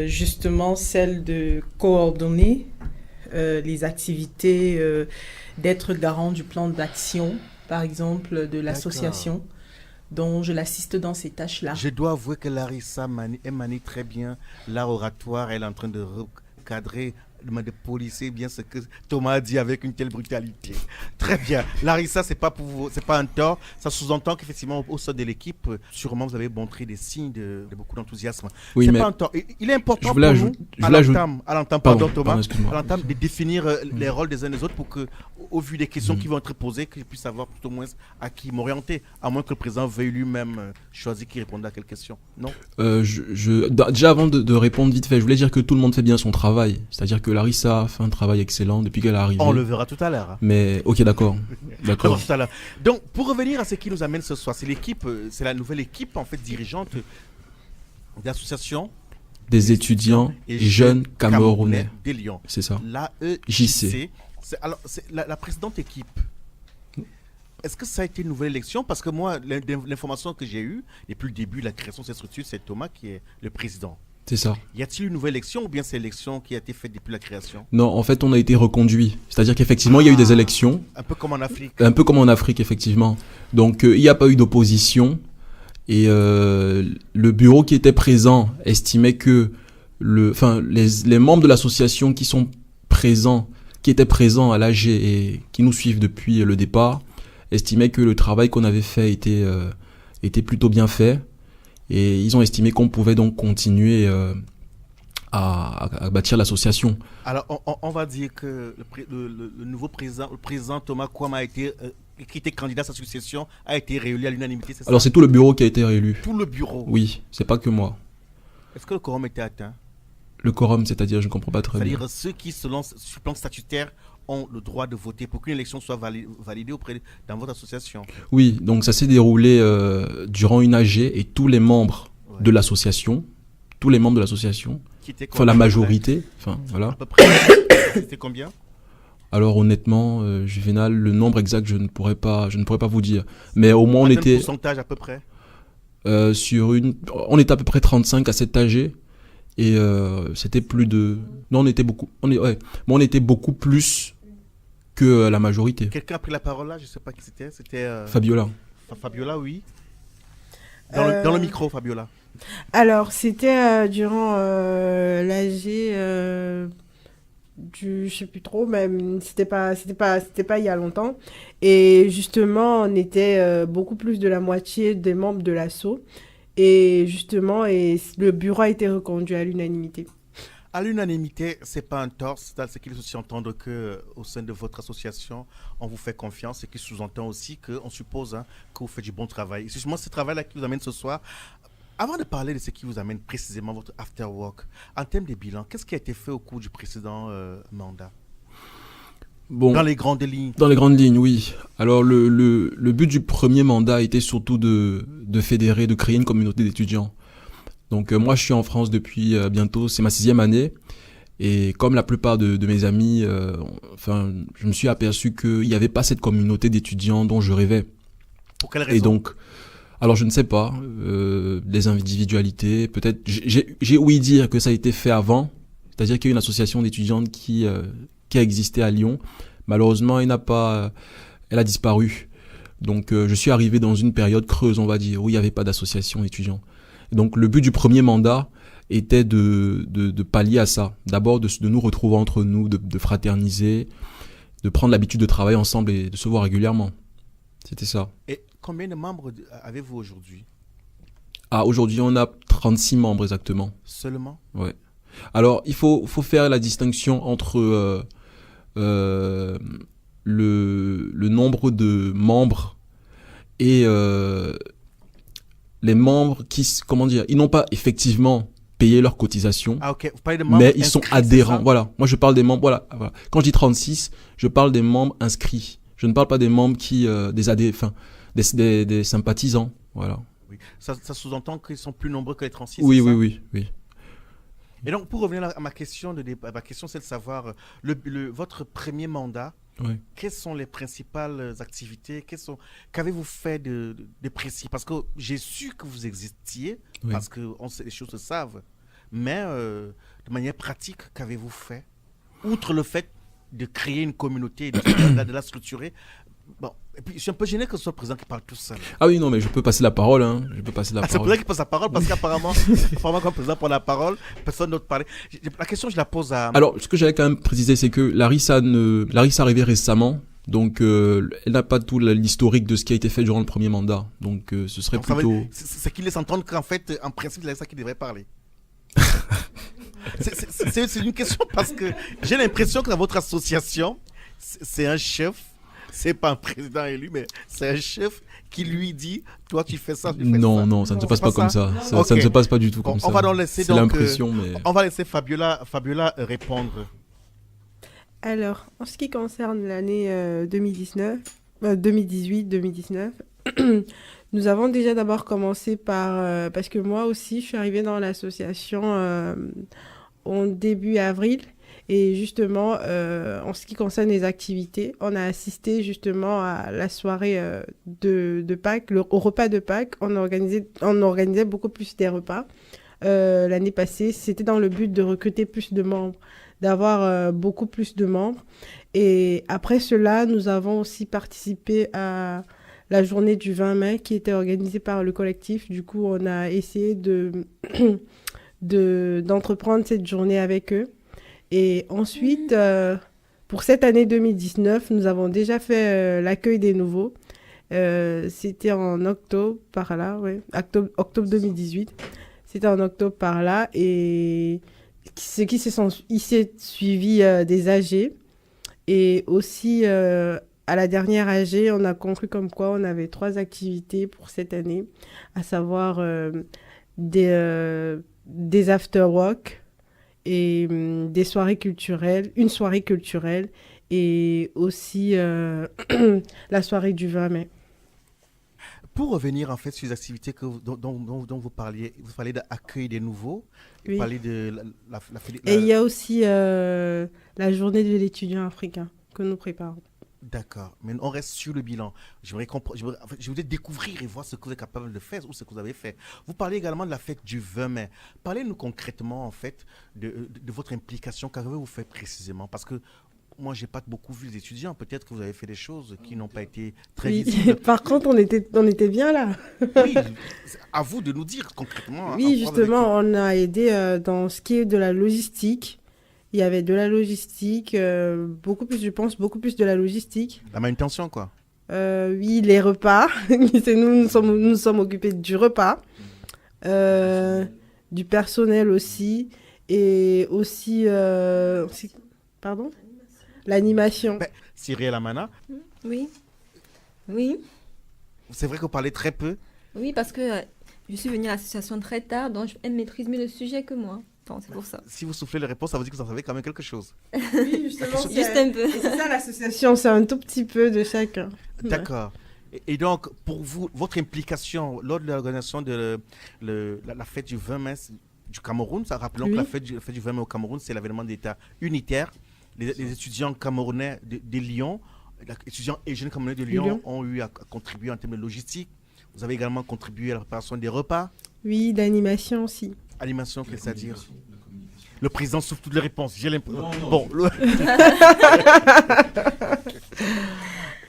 Speaker 4: justement celle de coordonner les activités, d'être garant du plan d'action, par exemple, de l'association. dont je l'assiste dans ces tâches-là.
Speaker 2: Je dois avouer que Larissa elle manie très bien l'art oratoire. Elle est en train de recadrer, de polisser bien ce que Thomas a dit avec une telle brutalité. Très bien. Larissa, c'est pas un tort. Ça sous-entend qu'effectivement, au sein de l'équipe, sûrement vous avez montré des signes de beaucoup d'enthousiasme.
Speaker 3: Oui,
Speaker 2: C'est
Speaker 3: mais
Speaker 2: pas un tort. Il est important
Speaker 3: je voulais
Speaker 2: pour nous, à l'entame,
Speaker 3: Pardon,
Speaker 2: Thomas,
Speaker 3: excuse-moi.
Speaker 2: à l'entame de définir les rôles des uns des autres pour que, au vu des questions qui vont être posées, que je puisse savoir tout au moins à qui m'orienter, à moins que le président veuille lui-même choisir qui répondra à quelle question. Non?
Speaker 3: Déjà avant de répondre vite fait, je voulais dire que tout le monde fait bien son travail. C'est-à-dire que Larissa fait un travail excellent depuis qu'elle est arrivée.
Speaker 2: On le verra tout à l'heure.
Speaker 3: Mais ok, d'accord. D'accord.
Speaker 2: Tout à l'heure. Donc, pour revenir à ce qui nous amène ce soir, c'est l'équipe, c'est la nouvelle équipe en fait dirigeante de l'association
Speaker 3: Des étudiants et jeunes Camerounais.
Speaker 2: des Lyon.
Speaker 3: C'est ça.
Speaker 2: La
Speaker 3: JC.
Speaker 2: Alors, c'est la précédente équipe. Est-ce que ça a été une nouvelle élection? Parce que moi, l'information que j'ai eue, depuis le début de la création de cette structure, c'est Thomas qui est le président.
Speaker 3: C'est ça.
Speaker 2: Y a-t-il une nouvelle élection ou bien c'est l'élection qui a été faite depuis la création?
Speaker 3: Non, en fait, on a été reconduit. C'est-à-dire qu'effectivement, il y a eu des élections.
Speaker 2: Un peu comme en Afrique.
Speaker 3: Un peu comme en Afrique, effectivement. Donc, il n'y a pas eu d'opposition. Et le bureau qui était présent estimait que les membres de l'association qui étaient présents à l'AG et qui nous suivent depuis le départ, estimaient que le travail qu'on avait fait était plutôt bien fait. Et ils ont estimé qu'on pouvait donc continuer à bâtir l'association.
Speaker 2: Alors, on va dire que le nouveau président, le président Thomas Kwama qui était candidat à sa succession, a été réélu à l'unanimité, c'est ça?
Speaker 3: Alors, c'est tout le bureau qui a été réélu.
Speaker 2: Tout le bureau?
Speaker 3: Oui, c'est pas que moi.
Speaker 2: Est-ce que le quorum était atteint?
Speaker 3: Le quorum, c'est-à-dire, je ne comprends pas très bien.
Speaker 2: C'est-à-dire ceux qui, sur le plan statutaire, ont le droit de voter pour qu'une élection soit validée dans votre association?
Speaker 3: Oui, donc ça s'est déroulé durant une AG et tous les membres de l'association, la majorité, voilà.
Speaker 2: À peu près, c'était combien?
Speaker 3: Alors honnêtement, Juvénal, le nombre exact, je ne pourrais pas vous dire. Mais au moins on était...
Speaker 2: Quel pourcentage à peu près?
Speaker 3: On était à peu près 35 à cette AG. Et c'était plus de... Non, on était beaucoup plus que la majorité.
Speaker 2: Quelqu'un a pris la parole là? Je ne sais pas qui c'était. C'était
Speaker 3: Fabiola.
Speaker 2: Fabiola, oui. Dans le micro, Fabiola.
Speaker 8: Alors, c'était durant l'AG je sais plus trop, mais c'était pas il y a longtemps. Et justement, on était beaucoup plus de la moitié des membres de l'asso. Et justement, le bureau a été reconduit à l'unanimité.
Speaker 2: À l'unanimité, c'est pas un tort, c'est qu'il faut aussi entendre que au sein de votre association, on vous fait confiance et qui sous-entend aussi qu'on suppose que vous faites du bon travail. Et c'est justement ce travail-là qui vous amène ce soir. Avant de parler de ce qui vous amène précisément votre after work, en termes de bilan, qu'est-ce qui a été fait au cours du précédent mandat?
Speaker 3: Bon,
Speaker 2: dans les grandes lignes.
Speaker 3: Dans les grandes lignes, oui. Alors le but du premier mandat était surtout de fédérer, de créer une communauté d'étudiants. Donc moi je suis en France depuis bientôt, c'est ma 6e année. Et comme la plupart de mes amis, je me suis aperçu qu'il n'y avait pas cette communauté d'étudiants dont je rêvais.
Speaker 2: Pour quelle raison?
Speaker 3: Et donc, alors je ne sais pas, des individualités, peut-être, j'ai ouï dire que ça a été fait avant, c'est-à-dire qu'il y a une association d'étudiantes qui a existé à Lyon. Malheureusement, elle a disparu. Donc je suis arrivé dans une période creuse, on va dire, où il n'y avait pas d'association d'étudiants. Donc le but du premier mandat était de pallier à ça. D'abord de nous retrouver entre nous, de fraterniser, de prendre l'habitude de travailler ensemble et de se voir régulièrement. C'était ça.
Speaker 2: Et combien de membres avez-vous aujourd'hui?
Speaker 3: Aujourd'hui, on a 36 membres exactement.
Speaker 2: Seulement?
Speaker 3: Ouais. Alors, il faut faire la distinction entre le nombre de membres et les membres qui, comment dire, ils n'ont pas effectivement payé leur cotisation,
Speaker 2: ok. Vous parlez de membres
Speaker 3: mais ils sont
Speaker 2: inscrits,
Speaker 3: adhérents. Voilà. Moi, je parle des membres. Voilà. Quand je dis 36, je parle des membres inscrits. Je ne parle pas des membres qui, des sympathisants. Voilà.
Speaker 2: Oui. Ça sous-entend qu'ils sont plus nombreux que les 36.
Speaker 3: Oui,
Speaker 2: c'est ça?
Speaker 3: oui.
Speaker 2: Et donc, pour revenir à ma question, ma question, c'est de savoir votre premier mandat.
Speaker 3: Oui.
Speaker 2: Quelles sont les principales activités? Qu'avez-vous fait de précis? Parce que j'ai su que vous existiez,
Speaker 3: Oui.
Speaker 2: parce que les choses se savent. Mais de manière pratique, qu'avez-vous fait? Outre le fait de créer une communauté et de la structurer, Bon, et puis je suis un peu gêné que ce soit le président qui parle tout seul.
Speaker 3: Ah oui, non, mais je peux passer la parole, hein. Je peux passer la
Speaker 2: C'est le
Speaker 3: parole.
Speaker 2: président qui passe la parole parce qu'apparemment, apparemment, quand le président prend la parole, personne d'autre parle. La question, je la pose à.
Speaker 3: Alors, ce que j'allais quand même préciser, c'est que Larissa est arrivée récemment. Donc, elle n'a pas tout l'historique de ce qui a été fait durant le premier mandat. Donc, ce serait
Speaker 2: Donc, ça veut-
Speaker 3: plutôt...
Speaker 2: c'est qu'il laisse entendre qu'en fait, en principe, c'est ça qui devrait parler. C'est une question parce que j'ai l'impression que dans votre association, c'est un chef, c'est pas un président élu, mais c'est un chef qui lui dit, toi tu fais ça, tu fais ça.
Speaker 3: Non, ça ne se passe pas comme ça. Ça ne se passe pas du tout
Speaker 2: Bon,
Speaker 3: comme ça.
Speaker 2: on va donc laisser
Speaker 3: C'est l'impression, mais...
Speaker 2: on va laisser Fabiola répondre.
Speaker 8: Alors, en ce qui concerne l'année 2018-2019, nous avons déjà d'abord commencé par... parce que moi aussi, je suis arrivée dans l'association en début avril. Et justement, en ce qui concerne les activités, on a assisté justement à la soirée de Pâques, au repas de Pâques. On organisait beaucoup plus des repas. L'année passée, c'était dans le but de recruter plus de membres, d'avoir beaucoup plus de membres. Et après cela, nous avons aussi participé à la journée du 20 mai qui était organisée par le collectif. Du coup, on a essayé d'entreprendre cette journée avec eux. Et ensuite, pour cette année 2019, nous avons déjà fait l'accueil des nouveaux. C'était en octobre par là, ouais, octobre 2018. C'était en octobre par là. Et il s'est suivi des AG. Et aussi, à la dernière AG, on a conclu comme quoi on avait 3 activités pour cette année, à savoir des after-work, et des soirées culturelles, une soirée culturelle et aussi la soirée du 20 mai.
Speaker 2: Pour revenir en fait sur les activités dont vous parliez d'accueil des nouveaux,
Speaker 8: Oui.
Speaker 2: vous parliez de
Speaker 8: Et il y a aussi la journée de l'étudiant africain que nous préparons.
Speaker 2: D'accord, mais on reste sur le bilan. Je voudrais découvrir et voir ce que vous êtes capable de faire ou ce que vous avez fait. Vous parlez également de la fête du 20 mai. Parlez-nous concrètement en fait de votre implication. Qu'avez-vous fait précisément? Parce que moi, j'ai pas beaucoup vu les étudiants. Peut-être que vous avez fait des choses qui n'ont pas été très
Speaker 8: Oui.
Speaker 2: visibles.
Speaker 8: Par contre, on était bien là.
Speaker 2: Oui, c'est à vous de nous dire concrètement.
Speaker 8: Oui, justement, on a aidé dans ce qui est de la logistique. Il y avait de la logistique, beaucoup plus de la logistique.
Speaker 2: La manutention, quoi.
Speaker 8: Oui, les repas. Nous sommes occupés du repas, du personnel aussi, et aussi, pardon, l'animation.
Speaker 2: Ben, Cyrielle Amana,
Speaker 9: Oui. Oui.
Speaker 2: c'est vrai que vous parlez très peu.
Speaker 9: Oui, parce que je suis venue à l'association très tard, donc elle maîtrise mieux le sujet que moi. Bon, c'est pour ça.
Speaker 2: Si vous soufflez les réponses, ça veut dire que vous en savez quand même quelque chose.
Speaker 8: Oui, justement.
Speaker 9: Juste un peu.
Speaker 8: Et c'est ça l'association, c'est un tout petit peu de chacun.
Speaker 2: D'accord. Et donc, pour vous, votre implication lors de l'organisation de la fête du 20 mai du Cameroun, ça, rappelons
Speaker 8: Oui.
Speaker 2: que la fête du 20 mai au Cameroun, c'est l'avènement d'État unitaire. Les étudiants camerounais de Lyon, les étudiants et jeunes camerounais de Lyon ont eu à contribuer en termes de logistique. Vous avez également contribué à la préparation des repas.
Speaker 8: Oui, d'animation aussi.
Speaker 2: Animation, qu'est-ce que c'est-à-dire? Le président souffle toutes les réponses. J'ai l'impression. Bon,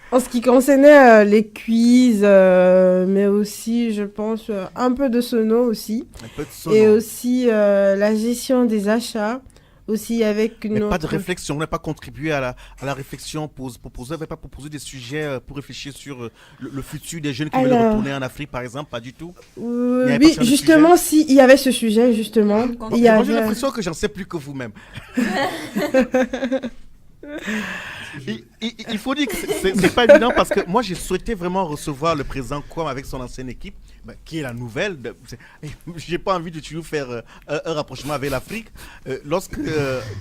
Speaker 8: En ce qui concernait les quiz, mais aussi, je pense, un peu de sono aussi.
Speaker 2: un peu de sonore.
Speaker 8: Et aussi la gestion des achats, aussi avec
Speaker 2: Mais
Speaker 8: notre...
Speaker 2: pas de réflexion, on n'a pas contribué à la réflexion, vous n'avez pas proposé des sujets pour réfléchir sur le futur des jeunes qui veulent
Speaker 8: Alors,
Speaker 2: retourner en Afrique, par exemple, pas du tout. Il y avait
Speaker 8: oui,
Speaker 2: pas ce
Speaker 8: justement, si, il y avait ce sujet, justement. Il y
Speaker 2: Moi, j'ai
Speaker 8: avait...
Speaker 2: l'impression que j'en sais plus que vous-même. Il faut dire que c'est pas évident parce que moi, j'ai souhaité vraiment recevoir le président Kwame avec son ancienne équipe, qui est la nouvelle. J'ai pas envie de toujours faire un rapprochement avec l'Afrique. Lorsque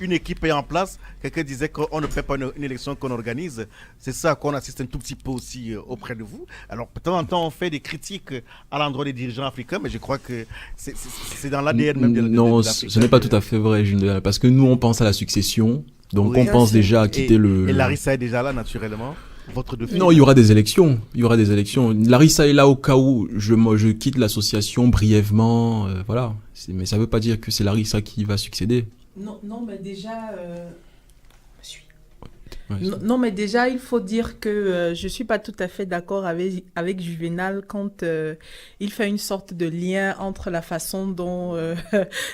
Speaker 2: une équipe est en place, quelqu'un disait qu'on ne fait pas une élection qu'on organise. C'est ça qu'on assiste un tout petit peu aussi auprès de vous. Alors, de temps en temps, on fait des critiques à l'endroit des dirigeants africains, mais je crois que c'est dans l'ADN même de
Speaker 3: Non,
Speaker 2: l'Afrique.
Speaker 3: ce n'est pas tout à fait vrai, June, parce que nous, on pense à la succession. Donc,
Speaker 2: Oui.
Speaker 3: on pense déjà à quitter
Speaker 2: Et Larissa est déjà là, naturellement. Votre deux filles.
Speaker 3: Non, il y aura des élections. Il y aura des élections. Larissa est là au cas où je quitte l'association brièvement. Voilà. Mais ça ne veut pas dire que c'est Larissa qui va succéder.
Speaker 4: Non, mais déjà...
Speaker 3: Ouais,
Speaker 4: Non, mais déjà, il faut dire que je suis pas tout à fait d'accord avec Juvénal quand il fait une sorte de lien entre la façon dont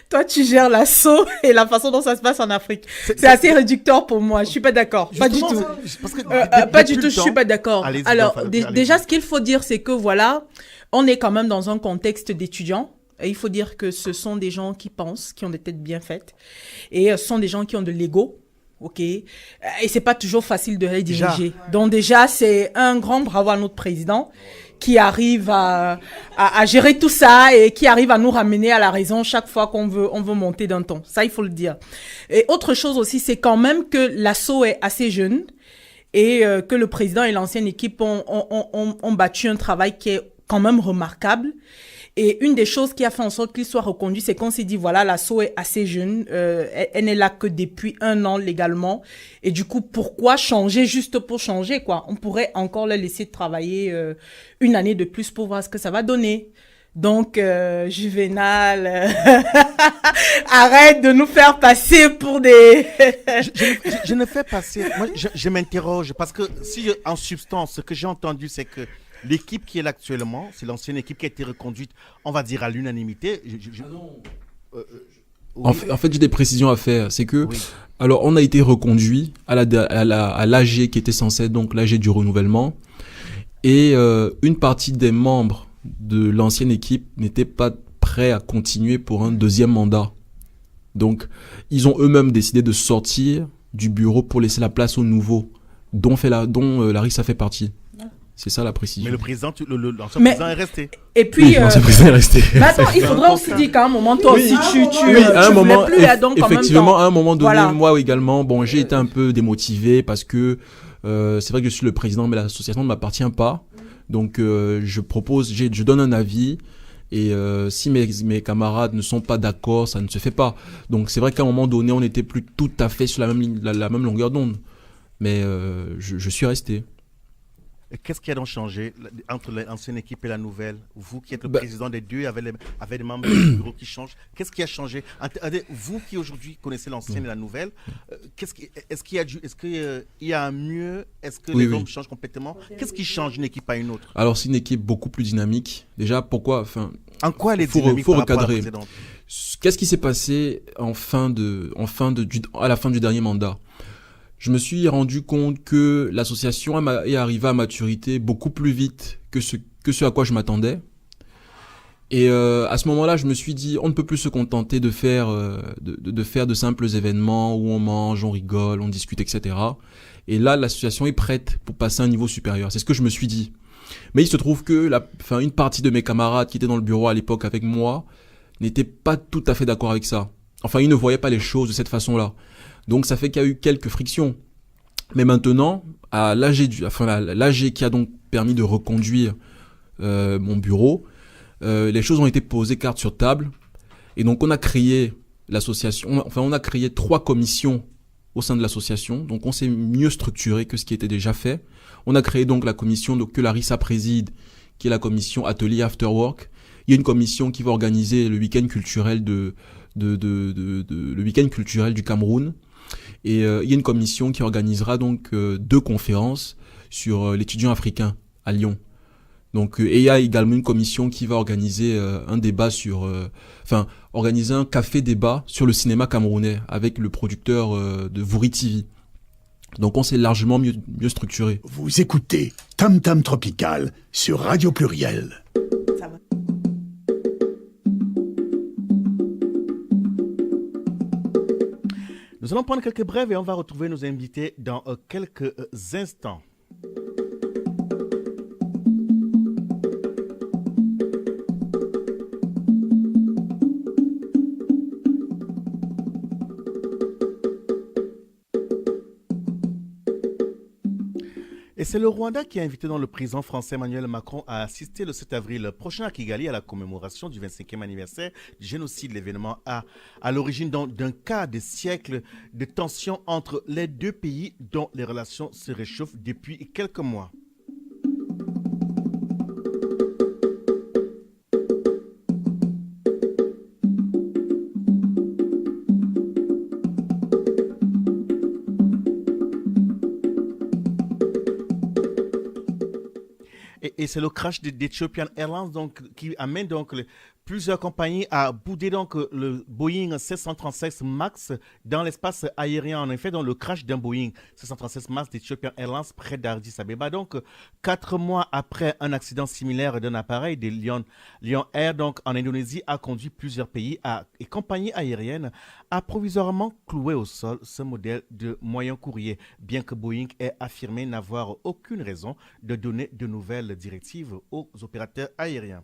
Speaker 4: toi tu gères l'assaut et la façon dont ça se passe en Afrique. C'est assez réducteur pour moi. Je suis pas d'accord. Pas du
Speaker 2: Justement,
Speaker 4: tout.
Speaker 2: parce que
Speaker 4: Pas du
Speaker 2: depuis
Speaker 4: tout.
Speaker 2: le
Speaker 4: Je suis
Speaker 2: temps-
Speaker 4: pas d'accord.
Speaker 2: Allez-y,
Speaker 4: Alors,
Speaker 2: allez-y.
Speaker 4: déjà, ce qu'il faut dire, c'est que voilà, on est quand même dans un contexte d'étudiants. Et il faut dire que ce sont des gens qui pensent, qui ont des têtes bien faites, et ce sont des gens qui ont de l'ego. OK. Et c'est pas toujours facile de les diriger. Donc déjà, c'est un grand bravo à notre président qui arrive à gérer tout ça et qui arrive à nous ramener à la raison chaque fois on veut monter d'un ton. Ça, il faut le dire. Et autre chose aussi, c'est quand même que l'assaut est assez jeune et que le président et l'ancienne équipe ont battu un travail qui est quand même remarquable. Et une des choses qui a fait en sorte qu'il soit reconduit, c'est qu'on s'est dit, voilà, l'assaut est assez jeune, elle n'est là que depuis 1 an légalement. Et du coup, pourquoi changer juste pour changer, quoi? On pourrait encore le laisser travailler 1 année de plus pour voir ce que ça va donner. Donc, Juvénal, arrête de nous faire passer pour des...
Speaker 2: je ne fais pas moi, je m'interroge parce que si en substance, ce que j'ai entendu, c'est que l'équipe qui est là actuellement, c'est l'ancienne équipe qui a été reconduite, on va dire à l'unanimité. Oui.
Speaker 3: En fait, j'ai des précisions à faire. C'est que,
Speaker 2: Oui.
Speaker 3: alors, on a été reconduit à l'AG qui était censé être donc l'AG du renouvellement. Et une partie des membres de l'ancienne équipe n'étaient pas prêts à continuer pour un 2e mandat. Donc, ils ont eux-mêmes décidé de sortir du bureau pour laisser la place aux nouveaux, dont Larissa fait partie. C'est ça la précision.
Speaker 2: Mais le président, l'ancien
Speaker 4: Mais-
Speaker 2: président est resté.
Speaker 4: Et puis...
Speaker 3: Oui, l'ancien président est resté.
Speaker 4: Mais attends, il faudrait aussi dire qu'à un moment, toi aussi, tu
Speaker 3: À un
Speaker 4: voulais
Speaker 3: moment,
Speaker 4: plus, hein, donc en même
Speaker 3: effectivement,
Speaker 4: temps.
Speaker 3: à un moment donné,
Speaker 4: Voilà.
Speaker 3: moi également, bon, j'ai été un peu démotivé parce que c'est vrai que je suis le président, mais l'association ne m'appartient pas. Donc, je donne un avis. Et si mes camarades ne sont pas d'accord, ça ne se fait pas. Donc, c'est vrai qu'à un moment donné, on n'était plus tout à fait sur la même longueur d'onde. Mais je suis resté.
Speaker 2: Qu'est-ce qui a donc changé entre l'ancienne équipe et la nouvelle? Vous qui êtes le
Speaker 3: Bah-
Speaker 2: président des deux, avec des membres du bureau qui changent, qu'est-ce qui a changé? Vous qui aujourd'hui connaissez l'ancienne et la nouvelle, est-ce qu'il y a un mieux? Est-ce que
Speaker 3: Oui,
Speaker 2: les
Speaker 3: oui.
Speaker 2: hommes changent complètement? Qu'est-ce qui change d'une équipe à une autre?
Speaker 3: Alors, c'est une équipe beaucoup plus dynamique. Déjà, pourquoi? Enfin,
Speaker 2: En quoi elle est
Speaker 3: Faut
Speaker 2: dynamique par rapport à la
Speaker 3: recadrer.
Speaker 2: précédente?
Speaker 3: qu'est-ce qui s'est passé à la fin du dernier mandat? Je me suis rendu compte que l'association est arrivée à maturité beaucoup plus vite que ce à quoi je m'attendais. Et à ce moment-là, je me suis dit, on ne peut plus se contenter de faire de simples événements où on mange, on rigole, on discute, etc. Et là, l'association est prête pour passer à un niveau supérieur. C'est ce que je me suis dit. Mais il se trouve que une partie de mes camarades qui étaient dans le bureau à l'époque avec moi n'étaient pas tout à fait d'accord avec ça. Enfin, ils ne voyaient pas les choses de cette façon-là. Donc, ça fait qu'il y a eu quelques frictions. Mais maintenant, à l'AG qui a donc permis de reconduire mon bureau, les choses ont été posées carte sur table. Et donc, on a créé l'association. Enfin, on a créé 3 commissions au sein de l'association. Donc, on s'est mieux structuré que ce qui était déjà fait. On a créé donc la commission que Larissa préside, qui est la commission Atelier After Work. Il y a une commission qui va organiser le week-end culturel le week-end culturel du Cameroun. Et il y a une commission qui organisera donc 2 conférences sur l'étudiant africain à Lyon. Donc, et il y a également une commission qui va organiser un débat organiser un café débat sur le cinéma camerounais avec le producteur de Vouri TV. Donc, on s'est largement mieux structuré.
Speaker 1: Vous écoutez Tam Tam Tropical sur Radio Pluriel.
Speaker 4: Ça va.
Speaker 2: Nous allons prendre quelques brèves et on va retrouver nos invités dans quelques instants. Et c'est le Rwanda qui a invité le président français Emmanuel Macron à assister le 7 avril prochain à Kigali à la commémoration du 25e anniversaire du génocide. L'événement a à l'origine d'un quart de siècle de tensions entre les deux pays dont les relations se réchauffent depuis quelques mois. Et c'est le crash d'Ethiopian Airlines donc, qui amène donc plusieurs compagnies à bouder donc le Boeing 737 MAX dans l'espace aérien. En effet, dans le crash d'un Boeing 737 MAX d'Ethiopian Airlines près d'Addis Abeba. Donc, 4 mois après un accident similaire d'un appareil de Lion Air donc, en Indonésie a conduit plusieurs pays et compagnies aériennes à provisoirement clouer au sol ce modèle de moyen courrier, bien que Boeing ait affirmé n'avoir aucune raison de donner de nouvelles directives aux opérateurs aériens.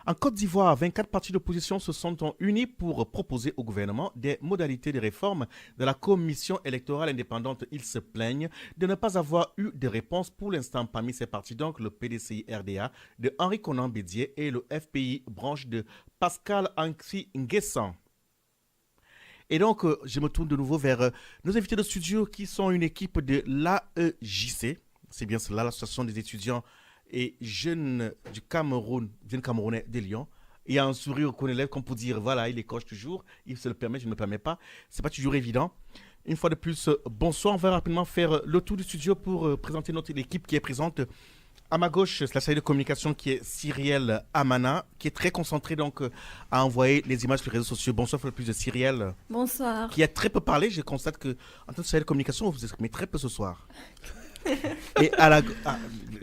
Speaker 2: En Côte d'Ivoire, 24 partis d'opposition se sont unis pour proposer au gouvernement des modalités de réforme de la commission électorale indépendante. Ils se plaignent de ne pas avoir eu de réponse pour l'instant parmi ces partis, donc le PDCI-RDA de Henri Konan Bédier et le FPI, branche de Pascal Anksi Nguessan. Et donc, je me tourne de nouveau vers nos invités de studio qui sont une équipe de l'AEJC. C'est bien cela, l'association des étudiants et jeunes du Cameroun, jeunes Camerounais de Lyon. Il y a un sourire qu'on élève comme pour dire, voilà, il écoche toujours, il se le permet, je ne me permets pas. Ce n'est pas toujours évident. Une fois de plus, bonsoir. On va rapidement faire le tour du studio pour présenter notre équipe qui est présente. À ma gauche, c'est la chargée de communication qui est Cyrielle Amana, qui est très concentrée donc à envoyer les images sur les réseaux sociaux. Bonsoir, une fois de plus de Cyrielle.
Speaker 9: Bonsoir.
Speaker 2: Qui a très peu parlé. Je constate que en tant que chargée de communication, vous vous exprimez très peu ce soir. Et à la...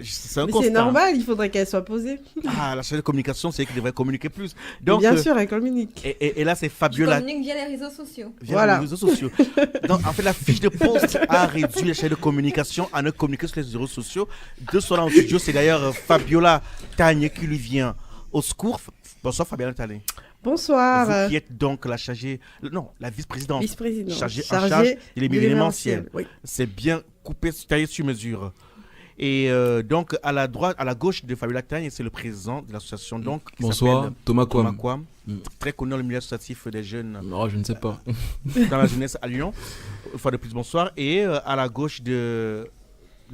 Speaker 2: c'est un
Speaker 8: Mais
Speaker 2: constat.
Speaker 8: c'est normal, il faudrait qu'elle soit posée.
Speaker 2: La chargée de communication, c'est elle qui devrait communiquer plus. Donc,
Speaker 8: Bien sûr, elle communique.
Speaker 2: Et là, c'est
Speaker 9: Je
Speaker 2: Fabiola.
Speaker 9: communique via les réseaux sociaux.
Speaker 2: Via
Speaker 8: Voilà.
Speaker 2: les réseaux sociaux. Donc, en fait, la fiche de poste a réduit les chaînes de communication à ne communiquer sur les réseaux sociaux. Deux sont là en studio. C'est d'ailleurs Fabiola Tagne qui lui vient au secours. Bonsoir, Fabiola Tagne.
Speaker 8: Bonsoir.
Speaker 2: Vous qui êtes donc la chargée, non, la vice-présidente,
Speaker 8: Vice-présidente.
Speaker 2: chargée en charge de l'événementiel.
Speaker 8: Oui.
Speaker 2: C'est bien coupé, taillé sur mesure. Et donc, à la droite, à la gauche de Fabiola Tagne, c'est le président de l'association donc, qui
Speaker 3: Bonsoir,
Speaker 2: s'appelle
Speaker 3: Thomas
Speaker 2: Thomas
Speaker 3: Kwam.
Speaker 2: Kwam, très connu dans le milieu associatif des jeunes
Speaker 3: Oh, je ne sais pas.
Speaker 2: dans la jeunesse à Lyon. Une fois de plus, bonsoir. Et à la gauche du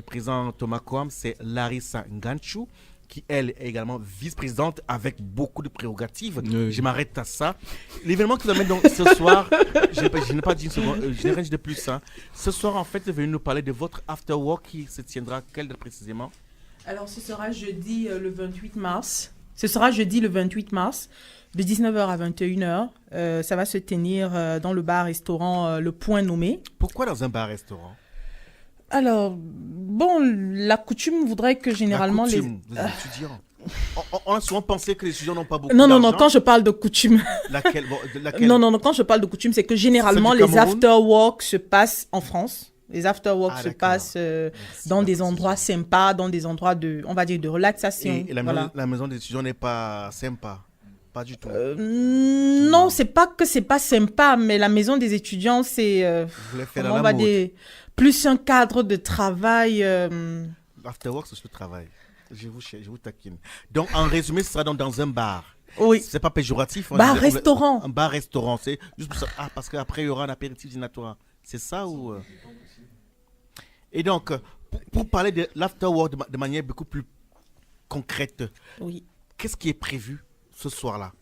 Speaker 2: président Thomas Kwam, c'est Larissa Nganchou, qui elle est également vice-présidente avec beaucoup de prérogatives.
Speaker 3: Oui.
Speaker 2: Je m'arrête à ça. L'événement qui nous amène donc ce soir, je n'ai pas dit une seconde, je n'ai rien dit de plus. Hein. Ce soir, en fait, venu nous parler de votre after work qui se tiendra quelle date précisément?
Speaker 4: Alors, ce sera jeudi le 28 mars. Ce sera jeudi le 28 mars, de 19h à 21h. Ça va se tenir dans le bar-restaurant Le Point Nommé.
Speaker 2: Pourquoi dans un bar-restaurant?
Speaker 4: Alors, bon, la coutume voudrait que généralement
Speaker 2: La coutume, vous êtes étudiant. On a souvent pensé que les étudiants n'ont pas beaucoup
Speaker 4: Non,
Speaker 2: d'argent.
Speaker 4: quand je parle de coutume...
Speaker 2: Laquelle, laquelle
Speaker 4: Non, quand je parle de coutume, c'est que généralement,
Speaker 2: Celle du
Speaker 4: les
Speaker 2: Cameroun?
Speaker 4: after-work se passent en France. Les after-work se
Speaker 2: d'accord.
Speaker 4: passent dans des endroits sympas, dans des endroits de, on va dire, de relaxation.
Speaker 2: Et la,
Speaker 4: voilà.
Speaker 2: la maison des étudiants n'est pas sympa. Pas du tout.
Speaker 4: Non, c'est pas que c'est pas sympa, mais la maison des étudiants, c'est
Speaker 2: Vous voulez faire
Speaker 4: comment
Speaker 2: la
Speaker 4: on va
Speaker 2: mode.
Speaker 4: dire, plus un cadre de travail.
Speaker 2: L'afterwork, c'est le travail. Je vous taquine. Donc, en résumé, ce sera donc dans un bar.
Speaker 4: Oui.
Speaker 2: C'est pas péjoratif.
Speaker 4: Bar-restaurant.
Speaker 2: Un bar-restaurant. C'est juste pour ça. Ah, parce qu'après, il y aura un apéritif dînatoire. C'est ça ou... Et donc, pour parler de l'afterwork de manière beaucoup plus concrète,
Speaker 4: Oui.
Speaker 2: qu'est-ce qui est prévu ce soir-là?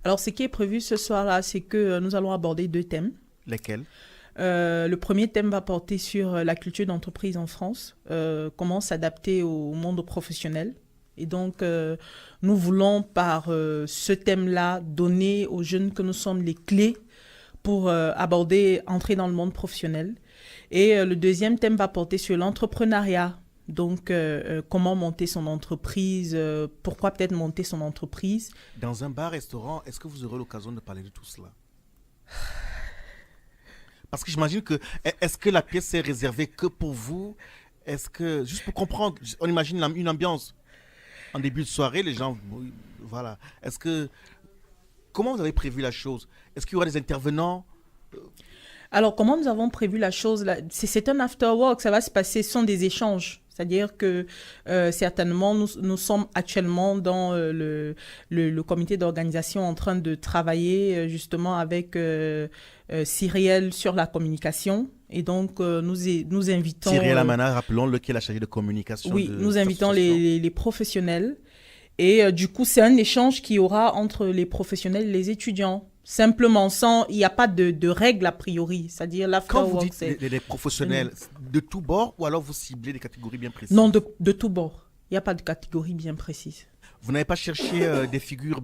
Speaker 4: Alors, ce qui est prévu ce soir-là, c'est que nous allons aborder 2 thèmes.
Speaker 2: Lesquels?
Speaker 4: Le premier thème va porter sur la culture d'entreprise en France, comment s'adapter au monde professionnel. Et donc, nous voulons par ce thème-là donner aux jeunes que nous sommes les clés pour entrer dans le monde professionnel. Et le deuxième thème va porter sur l'entrepreneuriat. Donc, comment monter son entreprise, pourquoi peut-être monter son entreprise.
Speaker 2: Dans un bar-restaurant, est-ce que vous aurez l'occasion de parler de tout cela? Parce que j'imagine que, est-ce que la pièce est réservée que pour vous? Est-ce que, juste pour comprendre, on imagine une ambiance. En début de soirée, les gens, voilà. Est-ce que, comment vous avez prévu la chose? Est-ce qu'il y aura des intervenants?
Speaker 4: Alors, comment nous avons prévu la chose là? C'est un after-work, ça va se passer, ce sont des échanges. C'est-à-dire que certainement, nous sommes actuellement dans le comité d'organisation en train de travailler justement avec Cyrielle sur la communication. Et donc, nous invitons...
Speaker 2: Cyrielle Amana, rappelons-le, qui est la chargée de communication.
Speaker 4: Oui, nous invitons les professionnels Et du coup, c'est un échange qu'il y aura entre les professionnels et les étudiants. Simplement, il n'y a pas de règles a priori. C'est-à-dire,
Speaker 2: Quand vous
Speaker 4: l'afterwork,
Speaker 2: dites les professionnels, de tous bords ou alors vous ciblez des catégories bien précises?
Speaker 4: Non, de tout bord. Il n'y a pas de catégorie bien précise.
Speaker 2: Vous n'avez pas cherché des figures,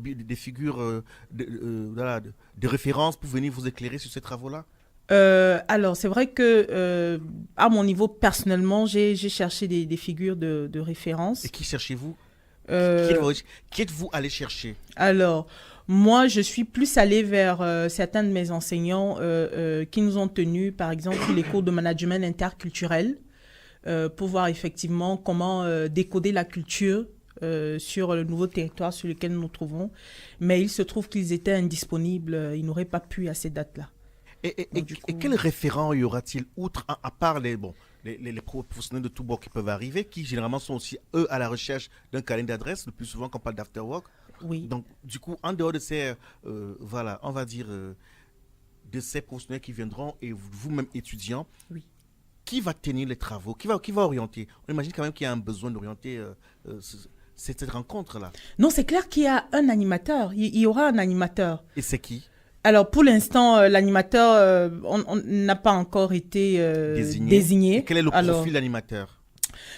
Speaker 2: voilà, de référence pour venir vous éclairer sur ces travaux-là?
Speaker 4: Alors, c'est vrai que à mon niveau, personnellement, j'ai cherché des figures de référence.
Speaker 2: Et qui cherchez-vous?
Speaker 4: Euh,
Speaker 2: Qui êtes-vous allé chercher?
Speaker 4: Alors, moi, je suis plus allée vers certains de mes enseignants qui nous ont tenus, par exemple, les cours de management interculturel pour voir effectivement comment décoder la culture sur le nouveau territoire sur lequel nous nous trouvons. Mais il se trouve qu'ils étaient indisponibles, ils n'auraient pas pu à ces dates-là.
Speaker 2: Et
Speaker 4: coup-
Speaker 2: quels référents y aura-t-il, outre, à part les professionnels de tous bords qui peuvent arriver, qui généralement sont aussi, eux, à la recherche d'un calendrier d'adresse, le plus souvent quand on parle d'afterwork.
Speaker 4: Oui.
Speaker 2: Donc, du coup, en dehors de ces, voilà, on va dire, de ces professionnels qui viendront, et vous-même étudiants,
Speaker 4: Oui.
Speaker 2: qui va tenir les travaux? Qui va orienter? On imagine quand même qu'il y a un besoin d'orienter cette rencontre-là.
Speaker 4: Non, c'est clair qu'il y a un animateur. Il y aura un animateur.
Speaker 2: Et c'est qui?
Speaker 4: Alors, pour l'instant, l'animateur on n'a pas encore été désigné.
Speaker 2: Et quel est le
Speaker 4: Alors,
Speaker 2: profil d'animateur?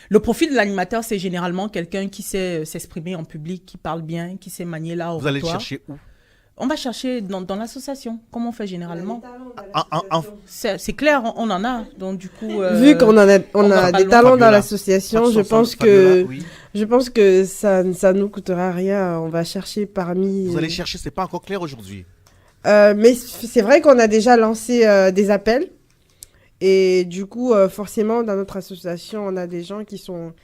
Speaker 4: le profil de l'animateur, c'est généralement quelqu'un qui sait s'exprimer en public, qui parle bien, qui sait manier l'art
Speaker 2: Vous allez le
Speaker 4: oratoire.
Speaker 2: chercher où?
Speaker 4: On va chercher dans l'association, comme on fait généralement.
Speaker 2: En-
Speaker 4: C'est clair, on en a. Donc, du coup...
Speaker 8: Vu qu'on a
Speaker 4: on va pas
Speaker 8: des
Speaker 4: loin.
Speaker 8: talents dans
Speaker 2: Fabiola.
Speaker 8: l'association,
Speaker 2: Pas de
Speaker 8: je
Speaker 2: chanson
Speaker 8: pense
Speaker 2: de Fabiola,
Speaker 8: que
Speaker 2: oui.
Speaker 8: je pense que ça nous coûtera rien. On va chercher parmi.
Speaker 2: Vous allez chercher, c'est pas encore clair aujourd'hui.
Speaker 8: Mais c'est vrai qu'on a déjà lancé des appels. Et du coup, forcément, dans notre association, on a des gens qui ont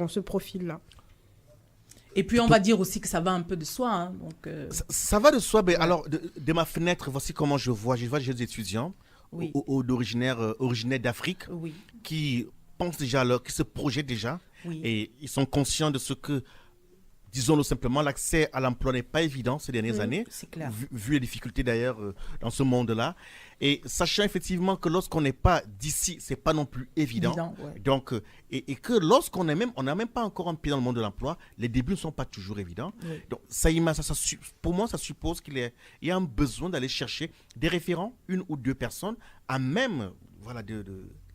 Speaker 8: ce profil-là.
Speaker 4: Et puis, on va dire aussi que ça va un peu de soi. Hein, donc,
Speaker 2: Ça va de soi, mais alors, de ma fenêtre, voici comment je vois. Je vois des jeunes étudiants
Speaker 4: oui,
Speaker 2: originaires d'Afrique
Speaker 4: oui,
Speaker 2: qui pensent déjà à qui se projettent déjà
Speaker 4: oui.
Speaker 2: et ils sont conscients de ce que, disons-le simplement, l'accès à l'emploi n'est pas évident ces dernières années,
Speaker 4: C'est clair.
Speaker 2: vu les difficultés d'ailleurs dans ce monde-là. Et sachant effectivement que lorsqu'on n'est pas d'ici, c'est pas non plus évident.
Speaker 4: Ouais.
Speaker 2: Donc, et que lorsqu'on est même, on n'a même pas encore un pied dans le monde de l'emploi, les débuts ne sont pas toujours évidents.
Speaker 4: Oui.
Speaker 2: Donc, pour moi, ça suppose qu'il y a un besoin d'aller chercher des référents, une ou deux personnes, à même, voilà,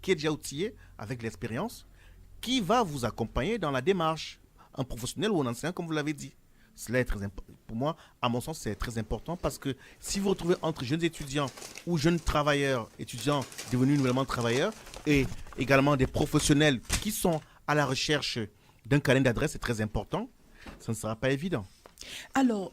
Speaker 2: qui est déjà outillé avec l'expérience, qui va vous accompagner dans la démarche, un professionnel ou un enseignant, comme vous l'avez dit. Cela est très important. Pour moi, à mon sens, c'est très important parce que si vous vous retrouvez entre jeunes étudiants ou jeunes travailleurs, étudiants devenus nouvellement travailleurs, et également des professionnels qui sont à la recherche d'un calendrier d'adresse, c'est très important. Ça ne sera pas évident.
Speaker 4: Alors,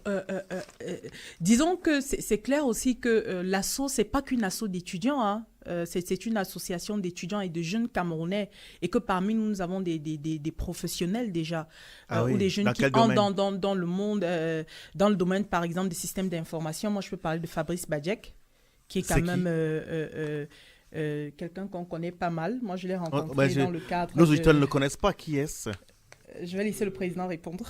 Speaker 4: disons que c'est clair aussi que l'asso, c'est pas qu'une asso d'étudiants, hein. C'est une association d'étudiants et de jeunes Camerounais, et que parmi nous, nous avons des professionnels déjà,
Speaker 2: Oui.
Speaker 4: ou des jeunes
Speaker 2: Dans
Speaker 4: qui
Speaker 2: quel
Speaker 4: entrent
Speaker 2: domaine?
Speaker 4: dans le monde, dans le domaine, par exemple, des systèmes d'information. Moi, je peux parler de Fabrice Badjek, qui est quand
Speaker 2: C'est qui?
Speaker 4: même quelqu'un qu'on connaît pas mal. Moi, je l'ai rencontré
Speaker 2: bah,
Speaker 4: dans le cadre
Speaker 2: Nos auditeurs ne le connaissent pas. Qui est-ce?
Speaker 4: Je vais laisser le président répondre.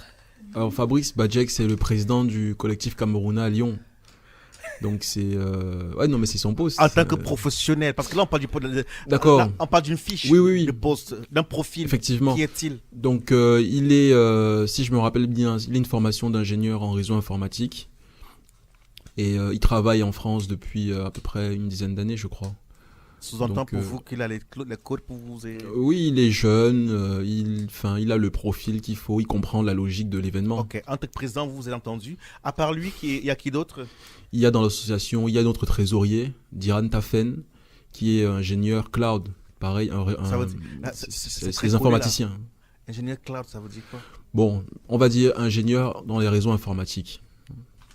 Speaker 3: Alors Fabrice Badjek, c'est le président du collectif Camerounais à Lyon. Donc c'est ouais, non mais c'est son poste.
Speaker 2: En tant que professionnel, parce que là on parle
Speaker 3: D'accord.
Speaker 2: là, on parle d'une fiche
Speaker 3: Oui.
Speaker 2: de poste, d'un profil.
Speaker 3: Effectivement.
Speaker 2: Qui est-il?
Speaker 3: Donc il est, si je me rappelle bien, il a une formation d'ingénieur en réseau informatique. Et il travaille en France depuis à peu près une dizaine d'années, je crois.
Speaker 2: Sous-entend
Speaker 3: Donc,
Speaker 2: pour vous qu'il a les codes pour vous
Speaker 3: Oui, il est jeune, il a le profil qu'il faut, il comprend la logique de l'événement.
Speaker 2: Ok, en tant que président, vous avez entendu. À part lui, il y a qui d'autre?
Speaker 3: Il y a dans l'association, il y a notre trésorier, Diran Tafen, qui est ingénieur cloud. Pareil,
Speaker 2: Ça veut dire-
Speaker 3: c'est
Speaker 2: très
Speaker 3: les
Speaker 2: connu,
Speaker 3: informaticiens.
Speaker 2: Ingénieur cloud, ça veut dire quoi?
Speaker 3: Bon, on va dire ingénieur dans les réseaux informatiques.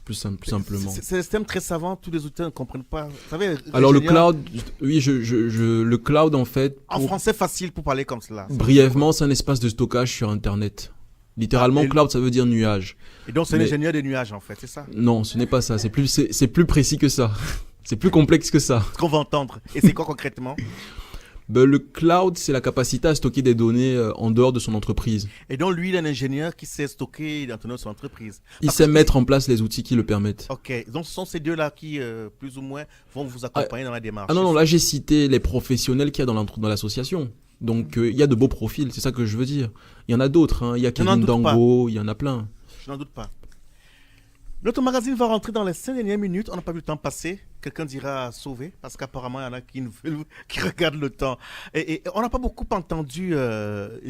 Speaker 3: Plus simplement.
Speaker 2: C'est un système très savant, tous les auteurs ne comprennent pas. Vous savez,
Speaker 3: Alors le
Speaker 2: ingénieur,
Speaker 3: cloud, oui, le cloud en fait,
Speaker 2: en
Speaker 3: pour-
Speaker 2: français facile pour parler comme cela.
Speaker 3: brièvement, c'est un espace de stockage sur Internet. Littéralement,
Speaker 2: Ah, et-
Speaker 3: cloud, ça veut dire nuage.
Speaker 2: Et donc c'est
Speaker 3: Mais-
Speaker 2: l'ingénieur des nuages en fait, c'est ça
Speaker 3: Non, ce n'est pas ça. C'est plus précis que ça. C'est plus complexe que ça.
Speaker 2: ce qu'on va entendre. Et c'est quoi concrètement?
Speaker 3: Ben, le cloud, c'est la capacité à stocker des données en dehors de son entreprise.
Speaker 2: Et donc lui, il est un ingénieur qui sait stocker dans son entreprise.
Speaker 3: Il
Speaker 2: Parce
Speaker 3: sait
Speaker 2: que-
Speaker 3: mettre en place les outils qui le permettent.
Speaker 2: Ok, donc ce sont ces deux-là qui, plus ou moins, vont vous accompagner dans la démarche.
Speaker 3: Ah non, là j'ai cité les professionnels qu'il y a dans l'association. Donc il y a de beaux profils, c'est ça que je veux dire. Il y en a d'autres, hein. Il y a
Speaker 2: Je n'en
Speaker 3: Kevin
Speaker 2: doute pas.
Speaker 3: Dango, il y en a plein.
Speaker 2: Je n'en doute pas. Notre magazine va rentrer dans les 5 dernières minutes. On n'a pas vu le temps passer. Quelqu'un dira sauver, parce qu'apparemment, il y en a qui regardent le temps. Et on n'a pas beaucoup entendu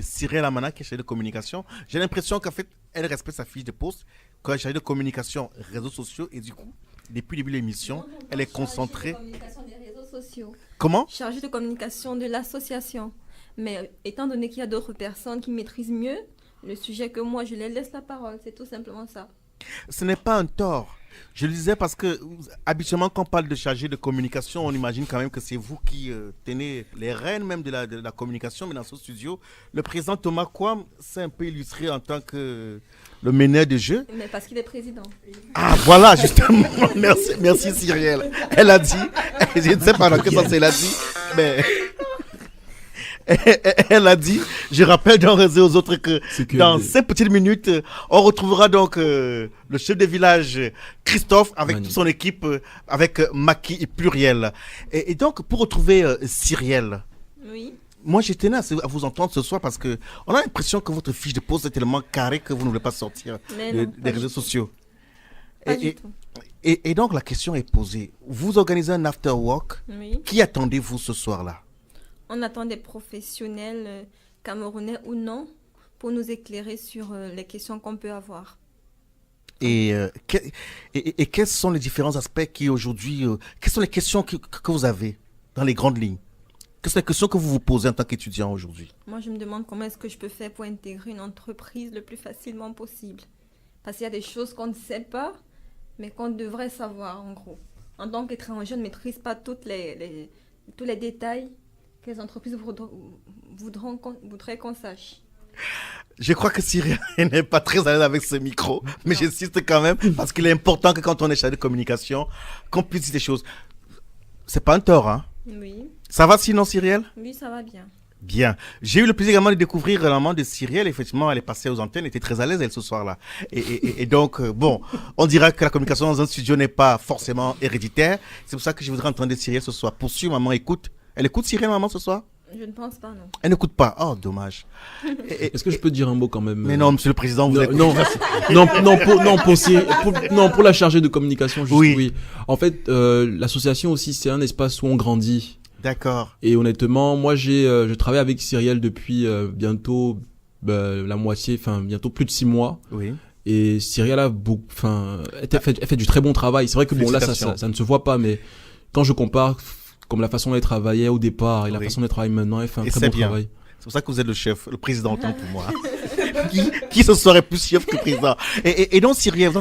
Speaker 2: Cyrielle Amana, qui est chargée de communication. J'ai l'impression qu'en fait, elle respecte sa fiche de poste, qu'elle est chargée de communication, réseaux sociaux, et du coup, depuis le début de l'émission, elle est concentrée.
Speaker 9: Chargée de communication des réseaux sociaux.
Speaker 2: Comment?
Speaker 9: Chargée de communication de l'association. Mais étant donné qu'il y a d'autres personnes qui maîtrisent mieux le sujet que moi, je les laisse la parole. C'est tout simplement ça.
Speaker 2: Ce n'est pas un tort. Je le disais parce que habituellement quand on parle de chargé de communication, on imagine quand même que c'est vous qui tenez les rênes même de la communication, mais dans ce studio, le président Thomas Kwam s'est un peu illustré en tant que le meneur de jeu.
Speaker 9: Mais parce qu'il est président.
Speaker 2: Ah voilà, justement, merci Cyrielle. Elle a dit, je ne sais pas dans quel sens elle a dit, mais... Elle a dit, je rappelle dans Réseau aux autres que dans 5 petites minutes, on retrouvera donc le chef de village Christophe avec toute son équipe, avec Maki et Pluriel. Et donc, pour retrouver Cyrielle,
Speaker 9: Oui.
Speaker 2: moi je tenais à vous entendre ce soir parce que on a l'impression que votre fiche de poste est tellement carrée que vous ne voulez pas sortir des réseaux sociaux.
Speaker 9: Pas du tout.
Speaker 2: Et donc, la question est posée. Vous organisez un after work.
Speaker 9: Oui.
Speaker 2: Qui attendez-vous ce soir-là?
Speaker 9: On attend des professionnels camerounais ou non pour nous éclairer sur les questions qu'on peut avoir.
Speaker 2: Et quels sont les différents aspects qui aujourd'hui... quelles sont les questions que vous avez dans les grandes lignes? Quelles sont les questions que vous vous posez en tant qu'étudiant aujourd'hui?
Speaker 9: Moi, je me demande comment est-ce que je peux faire pour intégrer une entreprise le plus facilement possible. Parce qu'il y a des choses qu'on ne sait pas, mais qu'on devrait savoir, en gros. En tant qu'étranger, on ne maîtrise pas tous les détails que les entreprises voudraient qu'on sache.
Speaker 2: Je crois que Cyrielle n'est pas très à l'aise avec ce micro, mais j'insiste quand même, parce qu'il est important que quand on est chargé de communication, qu'on puisse dire des choses. C'est pas un tort, hein?
Speaker 9: Oui.
Speaker 2: Ça va sinon, Cyrielle?
Speaker 9: Oui, ça va bien.
Speaker 2: Bien. J'ai eu le plaisir également de découvrir la maman de Cyrielle. Effectivement, elle est passée aux antennes, elle était très à l'aise, elle, ce soir-là. Et donc, bon, on dira que la communication dans un studio n'est pas forcément héréditaire. C'est pour ça que je voudrais entendre Cyrielle ce soir. Poursuis, maman, écoute. Elle écoute Cyrielle, maman, ce soir?
Speaker 9: Je ne pense pas, non.
Speaker 2: Elle n'écoute pas. Oh, dommage.
Speaker 3: Est-ce que je peux dire un mot quand même?
Speaker 2: Mais non, monsieur le président, vous êtes...
Speaker 3: Pour la chargée de communication, juste,
Speaker 2: Oui.
Speaker 3: oui. En fait, l'association aussi, c'est un espace où on grandit.
Speaker 2: D'accord.
Speaker 3: Et honnêtement, moi, je travaille avec Cyrielle depuis bientôt la moitié, enfin bientôt plus de 6 mois.
Speaker 2: Oui.
Speaker 3: Et Cyrielle a beaucoup, elle fait du très bon travail. C'est vrai que bon là, ça ne se voit pas, mais quand je compare comme la façon dont elle travaillait au départ et la façon dont elle travaille maintenant, elle fait un très bon travail.
Speaker 2: C'est pour ça que vous êtes le chef, le président, autant pour moi. qui ce serait plus chef que président? Et donc, Cyrielle,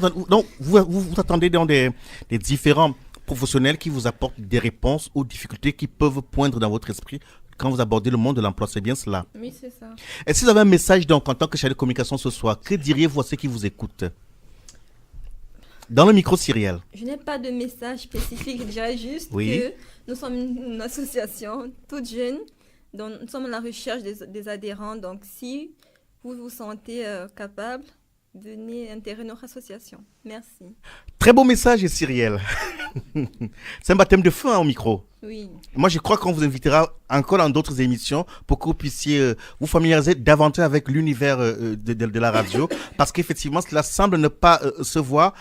Speaker 2: vous attendez dans des différents professionnels qui vous apportent des réponses aux difficultés qui peuvent poindre dans votre esprit quand vous abordez le monde de l'emploi, c'est bien cela?
Speaker 9: Oui, c'est ça.
Speaker 2: Est-ce que vous avez un message donc en tant que chargé de communication ce soir? Que diriez-vous à ceux qui vous écoutent? Dans le micro, Cyrielle.
Speaker 9: Je n'ai pas de message spécifique, je dirais juste que nous sommes une association toute jeune, dont nous sommes à la recherche des adhérents. Donc, si vous vous sentez capable, venez intégrer notre association. Merci.
Speaker 2: Très beau message, Cyrielle. C'est un baptême de feu au micro.
Speaker 9: Oui.
Speaker 2: Moi, je crois qu'on vous invitera encore dans d'autres émissions pour que vous puissiez vous familiariser davantage avec l'univers de la radio. Parce qu'effectivement, cela semble ne pas se voir.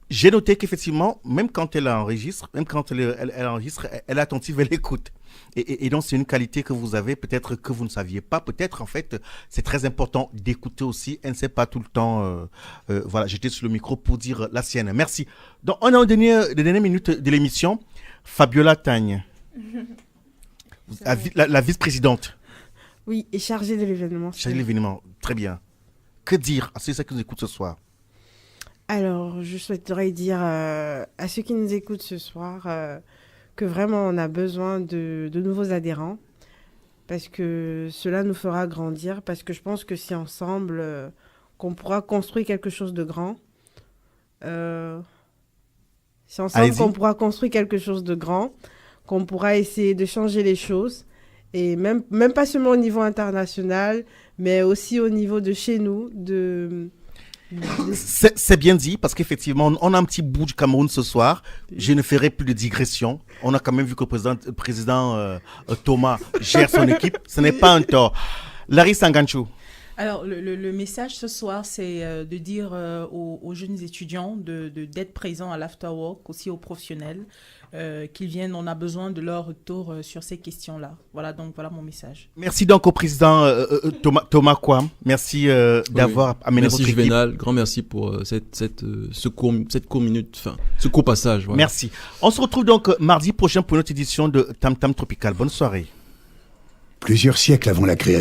Speaker 2: J'ai noté qu'effectivement, même quand elle enregistre, elle est attentive, elle écoute. Et donc, c'est une qualité que vous avez, peut-être que vous ne saviez pas. Peut-être, en fait, c'est très important d'écouter aussi. Elle ne sait pas tout le temps. Voilà, j'étais sur le micro pour dire la sienne. Merci. Donc, on est aux dernières minutes de l'émission. Fabiola Tagne, la vice-présidente.
Speaker 8: Oui, et chargée de l'événement.
Speaker 2: Chargée de l'événement, très bien. Que dire à ceux qui nous écoutent ce soir?
Speaker 8: Alors, je souhaiterais dire à ceux qui nous écoutent ce soir que vraiment on a besoin de nouveaux adhérents parce que cela nous fera grandir, parce que je pense que c'est ensemble qu'on pourra construire quelque chose de grand. C'est ensemble qu'on pourra construire quelque chose de grand, qu'on pourra essayer de changer les choses, et même pas seulement au niveau international, mais aussi au niveau de chez nous,
Speaker 2: C'est bien dit, parce qu'effectivement, on a un petit bout du Cameroun ce soir. Je ne ferai plus de digression. On a quand même vu que le président Thomas gère son équipe. Ce n'est pas un tort. Larry Sanganchou.
Speaker 4: Alors, le message ce soir, c'est de dire aux jeunes étudiants d'être présents à l'afterwork, aussi aux professionnels, qu'ils viennent. On a besoin de leur retour sur ces questions-là. Voilà, donc voilà mon message.
Speaker 2: Merci donc au président Thomas Kwam. Merci d'avoir amené
Speaker 3: merci
Speaker 2: votre équipe.
Speaker 3: Juvenal, grand merci pour ce court minute, enfin, ce court passage. Voilà.
Speaker 2: Merci. On se retrouve donc mardi prochain pour une autre édition de Tam Tam Tropical. Bonne soirée.
Speaker 1: Plusieurs siècles avant la création